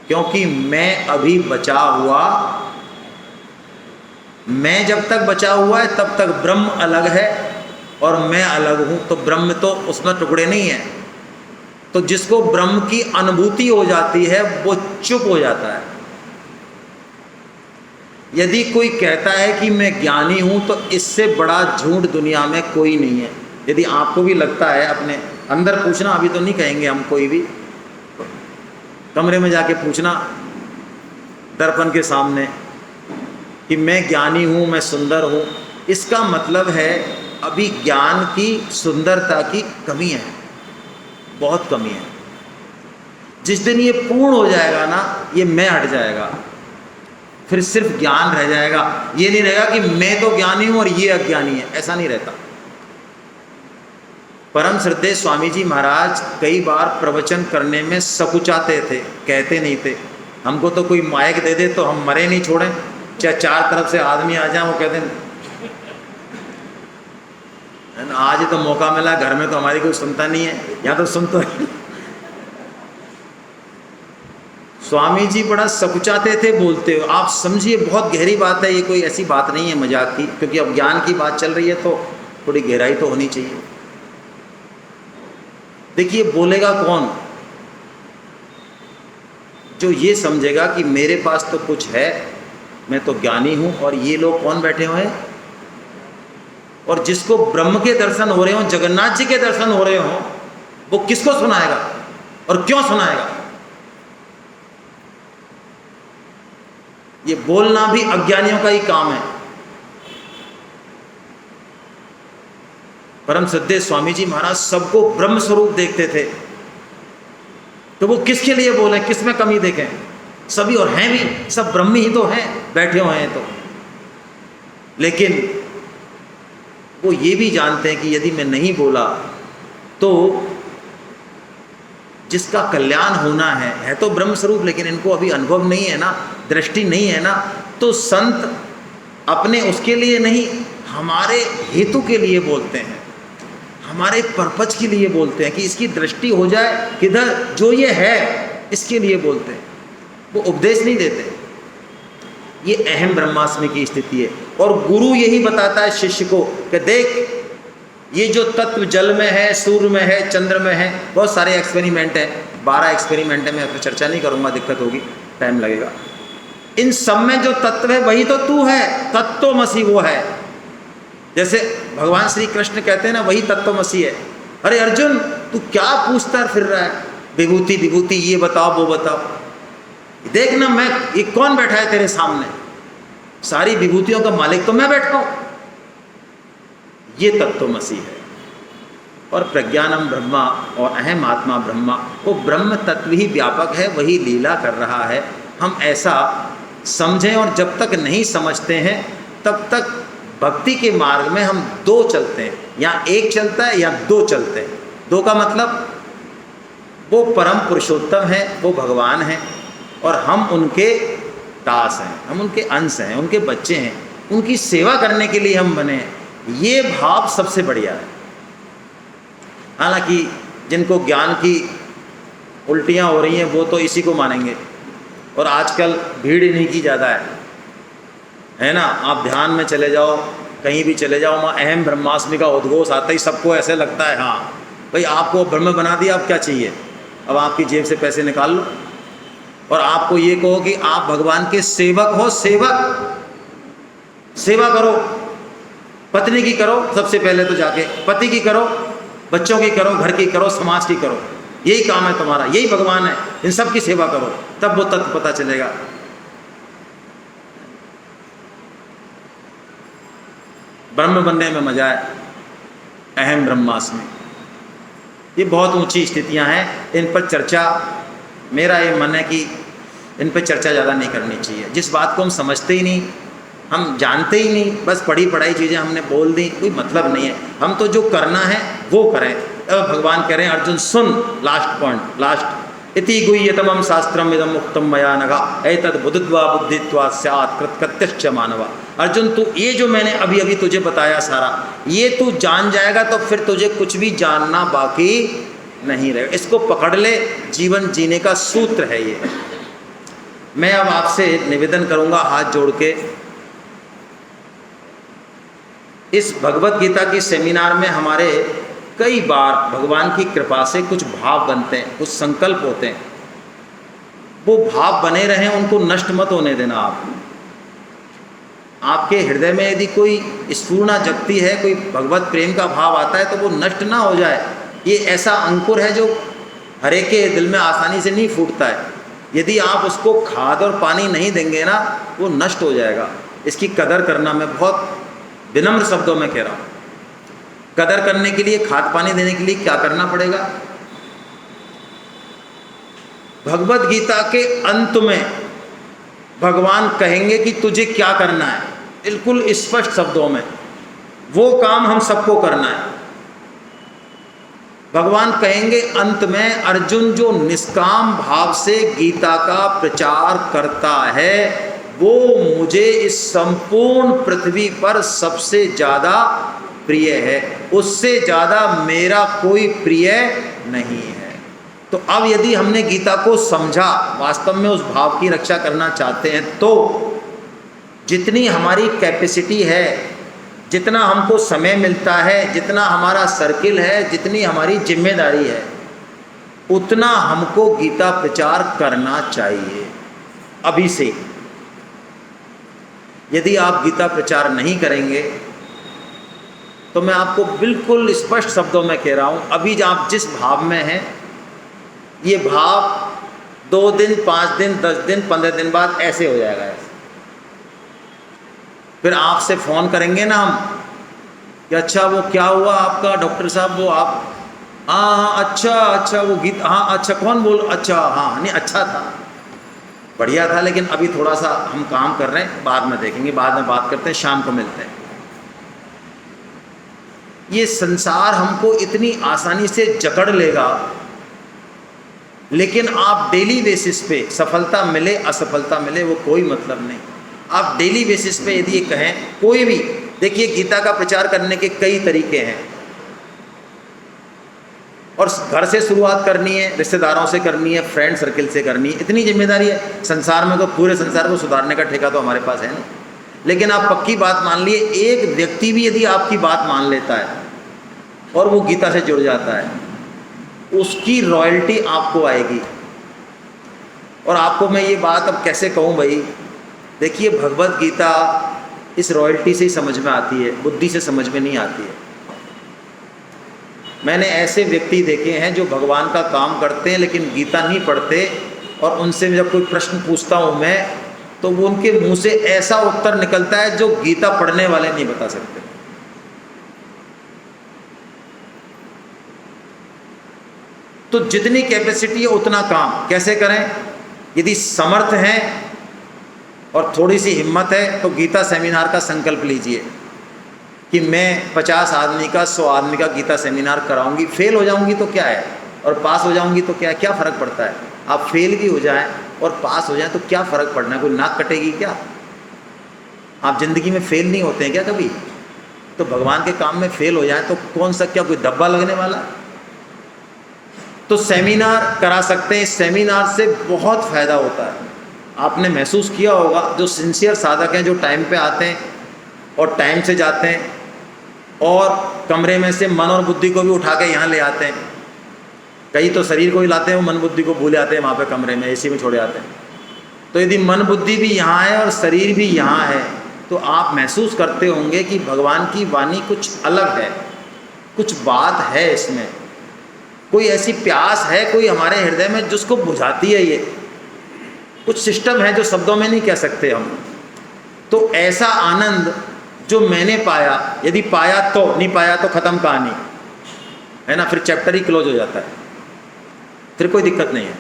क्योंकि मैं अभी बचा हुआ, मैं जब तक बचा हुआ है तब तक ब्रह्म अलग है और मैं अलग हूं। तो ब्रह्म तो उसमें टुकड़े नहीं है। तो जिसको ब्रह्म की अनुभूति हो जाती है वो चुप हो जाता है। यदि कोई कहता है कि मैं ज्ञानी हूं तो इससे बड़ा झूठ दुनिया में कोई नहीं है। यदि आपको भी लगता है, अपने अंदर पूछना, अभी तो नहीं कहेंगे हम कोई भी, कमरे में जाके पूछना दर्पण के सामने कि मैं ज्ञानी हूँ, मैं सुंदर हूँ। इसका मतलब है अभी ज्ञान की सुंदरता की कमी है, बहुत कमी है। जिस दिन ये पूर्ण हो जाएगा ना, ये मैं हट जाएगा, फिर सिर्फ ज्ञान रह जाएगा। ये नहीं रहेगा कि मैं तो ज्ञानी हूँ और ये अज्ञानी है, ऐसा नहीं रहता। परम श्रद्धेय स्वामी जी महाराज कई बार प्रवचन करने में सकुचाते थे, कहते नहीं थे। हमको तो कोई माइक दे दे तो हम मरे नहीं छोड़ें, चाहे चार तरफ से आदमी आ जाए, वो कहते हैं आज तो मौका मिला, घर में तो हमारी कोई सुनता नहीं है, यहाँ तो सुन तो है। स्वामी जी बड़ा सकुचाते थे बोलते हो। आप समझिए, बहुत गहरी बात है ये, कोई ऐसी बात नहीं है मजाक की, क्योंकि अब ज्ञान की बात चल रही है तो थोड़ी गहराई तो होनी चाहिए। देखिए, बोलेगा कौन? जो ये समझेगा कि मेरे पास तो कुछ है, मैं तो ज्ञानी हूं, और ये लोग कौन बैठे हुए हैं। और जिसको ब्रह्म के दर्शन हो रहे हो, जगन्नाथ जी के दर्शन हो रहे हो, वो किसको सुनाएगा और क्यों सुनाएगा? ये बोलना भी अज्ञानियों का ही काम है। परम श्रद्धेय स्वामी जी महाराज सबको ब्रह्म स्वरूप देखते थे, तो वो किसके लिए बोले, किस में कमी देखें? सभी और हैं भी, सब ब्रह्म ही तो हैं, बैठे हुए हैं तो। लेकिन वो ये भी जानते हैं कि यदि मैं नहीं बोला तो जिसका कल्याण होना है तो ब्रह्म स्वरूप, लेकिन इनको अभी अनुभव नहीं है ना, दृष्टि नहीं है ना। तो संत अपने उसके लिए नहीं, हमारे हेतु के लिए बोलते हैं, हमारे पर्पज के लिए बोलते हैं कि इसकी दृष्टि हो जाए किधर, जो ये है इसके लिए बोलते हैं। वो उपदेश नहीं देते। ये अहम ब्रह्मास्मि की स्थिति है। और गुरु यही बताता है शिष्य को कि देख, ये जो तत्व जल में है, सूर्य में है, चंद्र में है, बहुत सारे एक्सपेरिमेंट हैं, 12 एक्सपेरिमेंट है, मैं तो चर्चा नहीं करूँगा, दिक्कत होगी, टाइम लगेगा। इन सब में जो तत्व है वही तो तू है, तत्वमसि वो है। जैसे भगवान श्री कृष्ण कहते हैं ना, वही तत्वमसि है। अरे अर्जुन, तू क्या पूछता फिर रहा है, विभूति विभूति, ये बताओ वो बताओ। देख ना, मैं, ये कौन बैठा है तेरे सामने, सारी विभूतियों का मालिक तो मैं बैठा हूं। ये तत्वमसि है। और प्रज्ञानम ब्रह्मा और अहम आत्मा ब्रह्मा, वो ब्रह्म तत्व ही व्यापक है, वही लीला कर रहा है। हम ऐसा समझें, और जब तक नहीं समझते हैं तब तक भक्ति के मार्ग में हम दो चलते हैं, या एक चलता है या दो चलते हैं। दो का मतलब वो परम पुरुषोत्तम है, वो भगवान हैं, और हम उनके दास हैं, हम उनके अंश हैं, उनके बच्चे हैं, उनकी सेवा करने के लिए हम बने हैं। ये भाव सबसे बढ़िया है। हालांकि जिनको ज्ञान की उल्टियाँ हो रही हैं वो तो इसी को मानेंगे, और आजकल भीड़ इन्हीं की ज़्यादा है ना। आप ध्यान में चले जाओ, कहीं भी चले जाओ, वहाँ अहम ब्रह्मास्मि का उद्घोष आता ही सबको ऐसे लगता है, हाँ भाई आपको ब्रह्म बना दिया, अब क्या चाहिए, अब आपकी जेब से पैसे निकाल लो और आपको ये कहो कि आप भगवान के सेवक हो। सेवक, सेवा करो, पत्नी की करो, सबसे पहले तो जाके पति की करो, बच्चों की करो, घर की करो, समाज की करो, यही काम है तुम्हारा, यही भगवान है, इन सब की सेवा करो, तब वो तत्व पता चलेगा। ब्रह्म बनने में मजा है, अहम ब्रह्मास्मि। ये बहुत ऊंची स्थितियां हैं, इन पर चर्चा, मेरा ये मन है कि इन पर चर्चा ज़्यादा नहीं करनी चाहिए। जिस बात को हम समझते ही नहीं, हम जानते ही नहीं, बस पढ़ी पढ़ाई चीज़ें हमने बोल दी, कोई मतलब नहीं है। हम तो जो करना है वो करें। अब भगवान कह रहे हैं अर्जुन सुन, लास्ट पॉइंट, लास्ट, इति गुह्यतमं शास्त्रम इदम उक्तम मया नघा एतद् बुद्ध्वा बुद्धित्वा स्यात् कृतकृत्यश्च मानवा। अर्जुन तू ये जो मैंने अभी अभी तुझे बताया सारा, ये तू जान जाएगा तो फिर तुझे कुछ भी जानना बाकी नहीं रहेगा। इसको पकड़ ले, जीवन जीने का सूत्र है ये। मैं अब आपसे निवेदन करूंगा हाथ जोड़ के, इस भगवत गीता की सेमिनार में हमारे कई बार भगवान की कृपा से कुछ भाव बनते हैं, कुछ संकल्प होते हैं। वो भाव बने रहें, उनको नष्ट मत होने देना। आपके हृदय में यदि कोई स्फूर्णा जगती है, कोई भगवत प्रेम का भाव आता है, तो वो नष्ट ना हो जाए। ये ऐसा अंकुर है जो हर एक के दिल में आसानी से नहीं फूटता है। यदि आप उसको खाद और पानी नहीं देंगे ना, वो नष्ट हो जाएगा। इसकी कदर करना, मैं बहुत विनम्र शब्दों में कह रहा हूँ। कदर करने के लिए, खाद पानी देने के लिए क्या करना पड़ेगा? भगवत गीता के अंत में भगवान कहेंगे कि तुझे क्या करना है, बिल्कुल स्पष्ट शब्दों में। वो काम हम सबको करना है। भगवान कहेंगे अंत में, अर्जुन जो निष्काम भाव से गीता का प्रचार करता है, वो मुझे इस संपूर्ण पृथ्वी पर सबसे ज़्यादा प्रिय है। उससे ज़्यादा मेरा कोई प्रिय नहीं है। तो अब यदि हमने गीता को समझा, वास्तव में उस भाव की रक्षा करना चाहते हैं, तो जितनी हमारी कैपेसिटी है, जितना हमको समय मिलता है, जितना हमारा सर्किल है, जितनी हमारी जिम्मेदारी है, उतना हमको गीता प्रचार करना चाहिए अभी से। यदि आप गीता प्रचार नहीं करेंगे तो मैं आपको बिल्कुल स्पष्ट शब्दों में कह रहा हूँ, अभी आप जिस भाव में हैं, ये भाव 2 दिन, 5 दिन, 10 दिन, 15 दिन बाद ऐसे हो जाएगा। ऐसे फिर आपसे फ़ोन करेंगे ना हम कि अच्छा वो क्या हुआ आपका डॉक्टर साहब, वो आप, हाँ अच्छा वो गीत, हाँ अच्छा कौन बोल, अच्छा हाँ नहीं अच्छा था, बढ़िया था, लेकिन अभी थोड़ा सा हम काम कर रहे हैं, बाद में देखेंगे, बाद में बात करते हैं, शाम को मिलते हैं। ये संसार हमको इतनी आसानी से जकड़ लेगा, लेकिन आप डेली बेसिस पे, सफलता मिले असफलता मिले वो कोई मतलब नहीं, आप डेली बेसिस पे यदि ये कहें कोई भी, देखिए गीता का प्रचार करने के कई तरीके हैं, और घर से शुरुआत करनी है, रिश्तेदारों से करनी है, फ्रेंड सर्किल से करनी है, इतनी जिम्मेदारी है। संसार में तो पूरे संसार को सुधारने का ठेका तो हमारे पास है नहीं। लेकिन आप पक्की बात मान लिए, एक व्यक्ति भी यदि आपकी बात मान लेता है और वो गीता से जुड़ जाता है, उसकी रॉयल्टी आपको आएगी। और आपको मैं ये बात अब कैसे कहूँ भाई, देखिए भगवत गीता इस रॉयल्टी से ही समझ में आती है, बुद्धि से समझ में नहीं आती है। मैंने ऐसे व्यक्ति देखे हैं जो भगवान का काम करते हैं लेकिन गीता नहीं पढ़ते, और उनसे जब कोई प्रश्न पूछता हूँ मैं, तो वो उनके मुंह से ऐसा उत्तर निकलता है जो गीता पढ़ने वाले नहीं बता सकते। तो जितनी कैपेसिटी है उतना काम कैसे करें? यदि समर्थ हैं और थोड़ी सी हिम्मत है तो गीता सेमिनार का संकल्प लीजिए कि मैं 50 आदमी का, 100 आदमी का गीता सेमिनार कराऊंगी। फेल हो जाऊंगी तो क्या है, और पास हो जाऊंगी तो क्या फ़र्क पड़ता है? आप फेल भी हो जाएं और पास हो जाएं तो क्या फ़र्क पड़ना है? कोई नाक कटेगी क्या? आप ज़िंदगी में फेल नहीं होते हैं क्या कभी? तो भगवान के काम में फेल हो जाए तो कौन सा, क्या कोई धब्बा लगने वाला? तो सेमिनार करा सकते हैं। इस सेमिनार से बहुत फ़ायदा होता है। आपने महसूस किया होगा, जो सिंसियर साधक हैं, जो टाइम पे आते हैं और टाइम से जाते हैं, और कमरे में से मन और बुद्धि को भी उठा के यहाँ ले आते हैं। कई तो शरीर को ही लाते हैं, वो मन बुद्धि को भूल आते हैं वहाँ पे कमरे में, एसी में छोड़े आते हैं। तो यदि मन बुद्धि भी यहाँ है और शरीर भी यहाँ है, तो आप महसूस करते होंगे कि भगवान की वाणी कुछ अलग है, कुछ बात है इसमें, कोई ऐसी प्यास है कोई हमारे हृदय में जिसको बुझाती है। ये कुछ सिस्टम है जो शब्दों में नहीं कह सकते हम। तो ऐसा आनंद जो मैंने पाया, यदि पाया तो, नहीं पाया तो ख़त्म कहानी है ना, फिर चैप्टर ही क्लोज हो जाता है, फिर कोई दिक्कत नहीं है।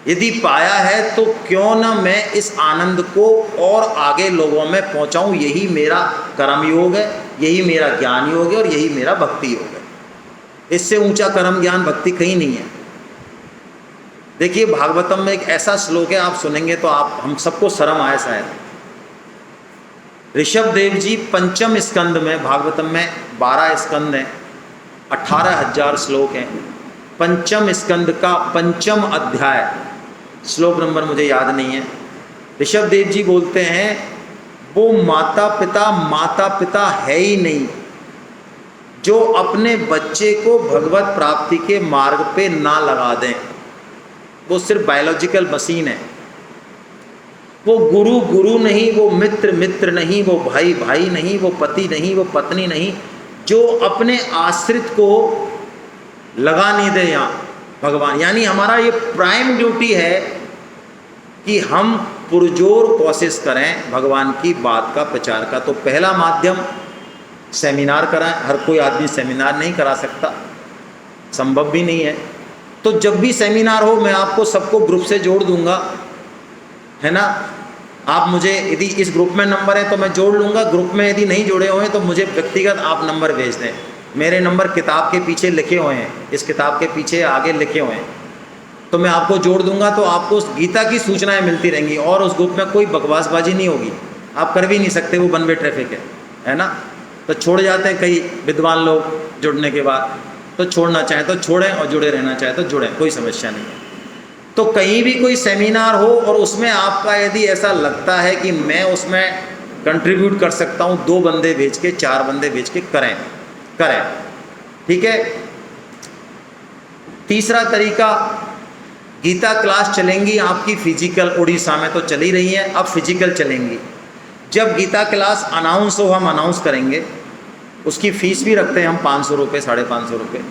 यदि पाया है तो क्यों न मैं इस आनंद को और आगे लोगों में पहुंचाऊं। यही मेरा कर्म योग है, यही मेरा ज्ञान योग है और यही मेरा भक्ति योग है। इससे ऊंचा कर्म ज्ञान भक्ति कहीं नहीं है। देखिए भागवतम में एक ऐसा श्लोक है, आप सुनेंगे तो आप हम सबको शर्म आए शायद। ऋषभ देव जी पंचम स्कंद में, भागवतम में 12 स्कंद हैं, 18,000 श्लोक हैं। पंचम स्कंद का पंचम अध्याय, श्लोक नंबर मुझे याद नहीं है, ऋषभ देव जी बोलते हैं वो माता पिता है ही नहीं जो अपने बच्चे को भगवत प्राप्ति के मार्ग पे ना लगा दें। वो सिर्फ बायोलॉजिकल मशीन है। वो गुरु नहीं, वो मित्र नहीं, वो भाई नहीं, वो पति नहीं, वो पत्नी नहीं, जो अपने आश्रित को लगा नहीं दे यहाँ भगवान। यानी हमारा ये प्राइम ड्यूटी है कि हम पुरजोर कोशिश करें भगवान की बात का प्रचार का। तो पहला माध्यम सेमिनार कराएं। हर कोई आदमी सेमिनार नहीं करा सकता, संभव भी नहीं है। तो जब भी सेमिनार हो मैं आपको सबको ग्रुप से जोड़ दूंगा, है ना। आप मुझे यदि इस ग्रुप में नंबर है तो मैं जोड़ लूँगा, ग्रुप में यदि नहीं जुड़े हुए हैं तो मुझे व्यक्तिगत आप नंबर भेज दें। मेरे नंबर किताब के पीछे लिखे हुए हैं, इस किताब के पीछे आगे लिखे हुए हैं, तो मैं आपको जोड़ दूंगा। तो आपको उस गीता की सूचनाएं मिलती रहेंगी और उस ग्रुप में कोई बकवासबाजी नहीं होगी। आप कर भी नहीं सकते, वो वन वे ट्रैफिक है ना। तो छोड़ जाते हैं कई विद्वान लोग जुड़ने के बाद। तो छोड़ना चाहें तो छोड़ें और जुड़े रहना चाहें तो जुड़ें, कोई समस्या नहीं है। तो कहीं भी कोई सेमिनार हो और उसमें आपका यदि ऐसा लगता है कि मैं उसमें कंट्रीब्यूट कर सकता हूँ, 2 बंदे भेज के 4 बंदे भेज के करें, ठीक है। तीसरा तरीका, गीता क्लास चलेंगी आपकी फिजिकल, उड़ीसा में तो चली रही है, अब फिजिकल चलेंगी। जब गीता क्लास अनाउंस हो हम अनाउंस करेंगे, उसकी फ़ीस भी रखते हैं हम 500 रुपये, 550 रुपये।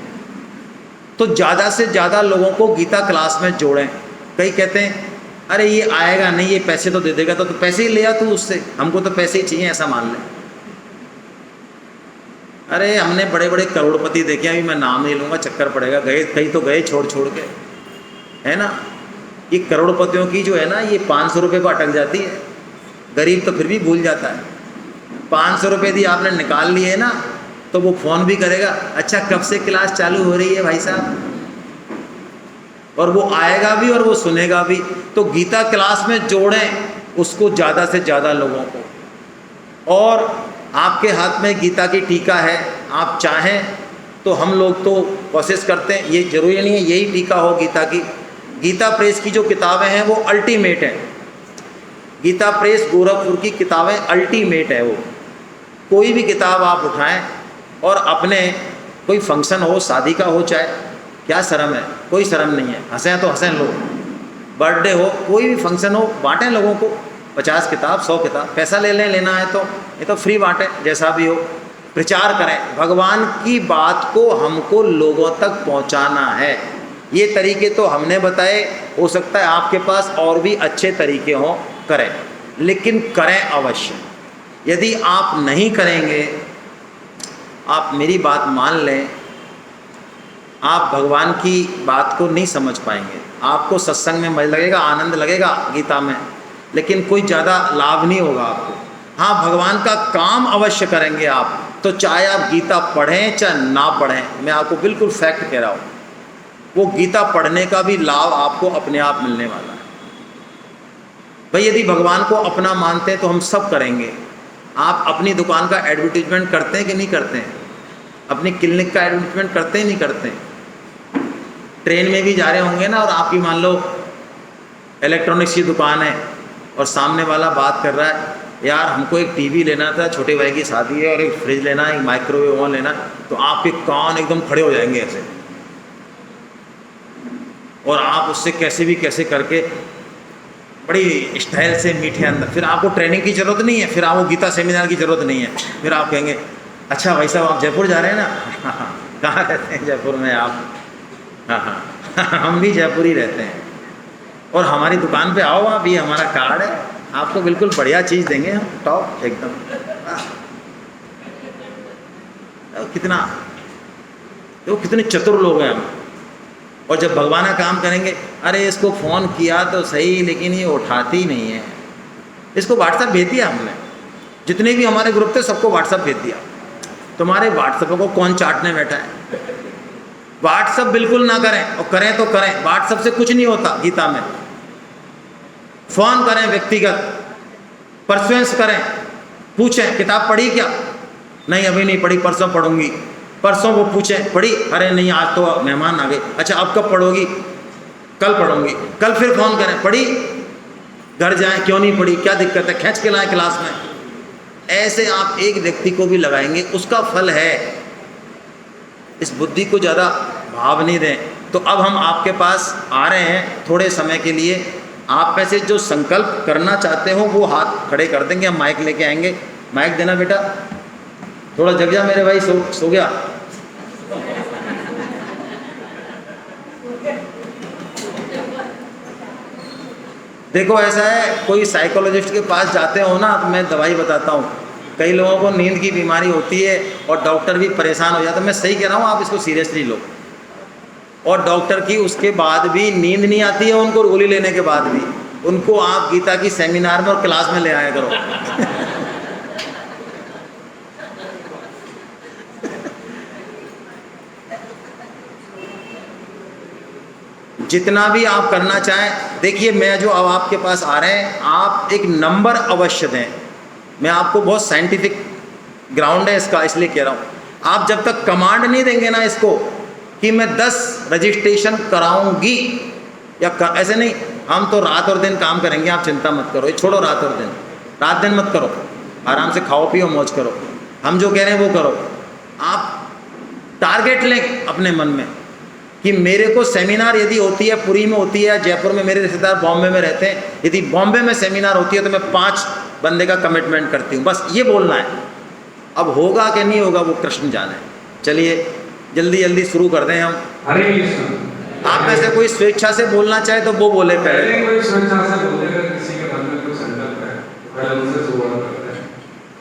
तो ज़्यादा से ज़्यादा लोगों को गीता क्लास में जोड़ें। कई कहते हैं अरे ये आएगा नहीं, ये पैसे तो दे देगा, तो पैसे ही ले आ तू उससे, हमको तो पैसे ही चाहिए, ऐसा मान ले। अरे हमने बड़े बड़े करोड़पति देखे, अभी मैं नाम नहीं लूँगा, चक्कर पड़ेगा, गए कई तो गए छोड़ के, है ना। ये करोड़पतियों की जो है ना, ये 500 रुपये पर अटक जाती है। गरीब तो फिर भी भूल जाता है। 500 रुपये यदि आपने निकाल लिए ना तो वो फ़ोन भी करेगा, अच्छा कब से क्लास चालू हो रही है भाई साहब, और वो आएगा भी और वो सुनेगा भी। तो गीता क्लास में जोड़ें उसको, ज़्यादा से ज़्यादा लोगों को। और आपके हाथ में गीता की टीका है, आप चाहें तो हम लोग तो कोशिश करते हैं, ये जरूरी नहीं है यही टीका हो गीता की। गीता प्रेस की जो किताबें हैं वो अल्टीमेट हैं। गीता प्रेस गोरखपुर की किताबें अल्टीमेट है। वो कोई भी किताब आप उठाएं और अपने कोई फंक्शन हो, शादी का हो, चाहे क्या शर्म है, कोई शर्म नहीं है। हंसें तो हंसें लोग, बर्थडे हो, कोई भी फंक्शन हो, बांटें लोगों को 50 किताब 100 किताब, पैसा ले लें, लेना है तो ये तो फ्री बांटें, जैसा भी हो। प्रचार करें, भगवान की बात को हमको लोगों तक पहुंचाना है। ये तरीके तो हमने बताए, हो सकता है आपके पास और भी अच्छे तरीके हों, करें, लेकिन करें अवश्य। यदि आप नहीं करेंगे, आप मेरी बात मान लें, आप भगवान की बात को नहीं समझ पाएंगे। आपको सत्संग में मजा लगेगा, आनंद लगेगा गीता में, लेकिन कोई ज़्यादा लाभ नहीं होगा आपको। हाँ, भगवान का काम अवश्य करेंगे आप, तो चाहे आप गीता पढ़ें चाहे ना पढ़ें, मैं आपको बिल्कुल फैक्ट कह रहा हूँ, वो गीता पढ़ने का भी लाभ आपको अपने आप मिलने वाला है। भाई यदि भगवान को अपना मानते हैं तो हम सब करेंगे। आप अपनी दुकान का एडवर्टीजमेंट करते हैं कि नहीं करते हैं? अपनी क्लिनिक का एडवर्टीजमेंट करते हैं नहीं करते हैं? ट्रेन में भी जा रहे होंगे ना, और आपकी मान लो इलेक्ट्रॉनिक्स की दुकान है और सामने वाला बात कर रहा है, यार हमको एक टीवी लेना था, छोटे भाई की शादी है, और एक फ्रिज लेना है, एक माइक्रोवेव ओवन लेना, तो आपके कान एकदम खड़े हो जाएंगे ऐसे, और आप उससे कैसे भी कैसे करके बड़ी स्टाइल से मीठे अंदर, फिर आपको ट्रेनिंग की ज़रूरत नहीं है, फिर आपको गीता सेमिनार की ज़रूरत नहीं है। फिर आप कहेंगे अच्छा भाई साहब आप जयपुर जा रहे हैं ना? कहाँ रहते हैं जयपुर में आप? हाँ हम भी जयपुर ही रहते हैं, और हमारी दुकान पे आओ आप, ये हमारा कार्ड है, आपको बिल्कुल बढ़िया चीज़ देंगे हम, टॉप एकदम। कितना, देखो कितने चतुर लोग हैं हम, और जब भगवाना काम करेंगे, अरे इसको फ़ोन किया तो सही लेकिन ये उठाती नहीं है, इसको व्हाट्सएप भेज दिया हमने, जितने भी हमारे ग्रुप थे सबको व्हाट्सएप भेज दिया। तुम्हारे व्हाट्सएप को कौन चाटने बैठा है? व्हाट्सएप बिल्कुल ना करें, और करें तो करें, व्हाट्सएप से कुछ नहीं होता गीता में। फ़ोन करें, व्यक्तिगत परसुएंस करें, पूछें किताब पढ़ी क्या? नहीं अभी नहीं पढ़ी, परसों पढ़ूंगी। परसों वो पूछें पढ़ी? अरे नहीं आज तो मेहमान आ गए। अच्छा अब कब पढ़ोगी? कल पढ़ूंगी। कल फिर फ़ोन करें, पढ़ी? घर जाएं, क्यों नहीं पढ़ी, क्या दिक्कत है, खींच के लाएं क्लास में। ऐसे आप एक व्यक्ति को भी लगाएंगे, उसका फल है। इस बुद्धि को ज़्यादा भाव नहीं दें। तो अब हम आपके पास आ रहे हैं थोड़े समय के लिए। आप में से जो संकल्प करना चाहते हो वो हाथ खड़े कर देंगे, हम माइक लेके आएंगे। माइक देना बेटा, थोड़ा जग जा मेरे भाई, सो गया। देखो ऐसा है, कोई साइकोलॉजिस्ट के पास जाते हो ना, तो मैं दवाई बताता हूँ। कई लोगों को नींद की बीमारी होती है और डॉक्टर भी परेशान हो जाता है। मैं सही कह रहा हूँ, आप इसको सीरियसली लो। और डॉक्टर की उसके बाद भी नींद नहीं आती है उनको, गोली लेने के बाद भी। उनको आप गीता की सेमिनार में और क्लास में ले आया करो। जितना भी आप करना चाहें, देखिए मैं जो अब आपके पास आ रहे हैं, आप एक नंबर अवश्य दें। मैं आपको बहुत साइंटिफिक ग्राउंड है इसका, इसलिए कह रहा हूँ। आप जब तक कमांड नहीं देंगे ना इसको कि मैं 10 रजिस्ट्रेशन कराऊंगी, या ऐसे नहीं, हम तो रात और दिन काम करेंगे, आप चिंता मत करो, ये छोड़ो रात और दिन, रात दिन मत करो, आराम से खाओ पियो मौज करो, हम जो कह रहे हैं वो करो। आप टारगेट लें अपने मन में कि मेरे को सेमिनार यदि होती है, पुरी में होती है या जयपुर में, मेरे रिश्तेदार बॉम्बे में रहते हैं, यदि बॉम्बे में सेमिनार होती है तो मैं 5 बंदे का कमिटमेंट करती हूँ, बस ये बोलना है। अब होगा कि नहीं होगा वो कृष्ण जाने। चलिए जल्दी जल्दी शुरू कर दें हम। हरे कृष्ण। आप में से कोई स्वेच्छा से बोलना चाहे तो वो बोले पहले। कोई स्वेच्छा से बोलेगा, किसी के मन में कोई संकल्प है,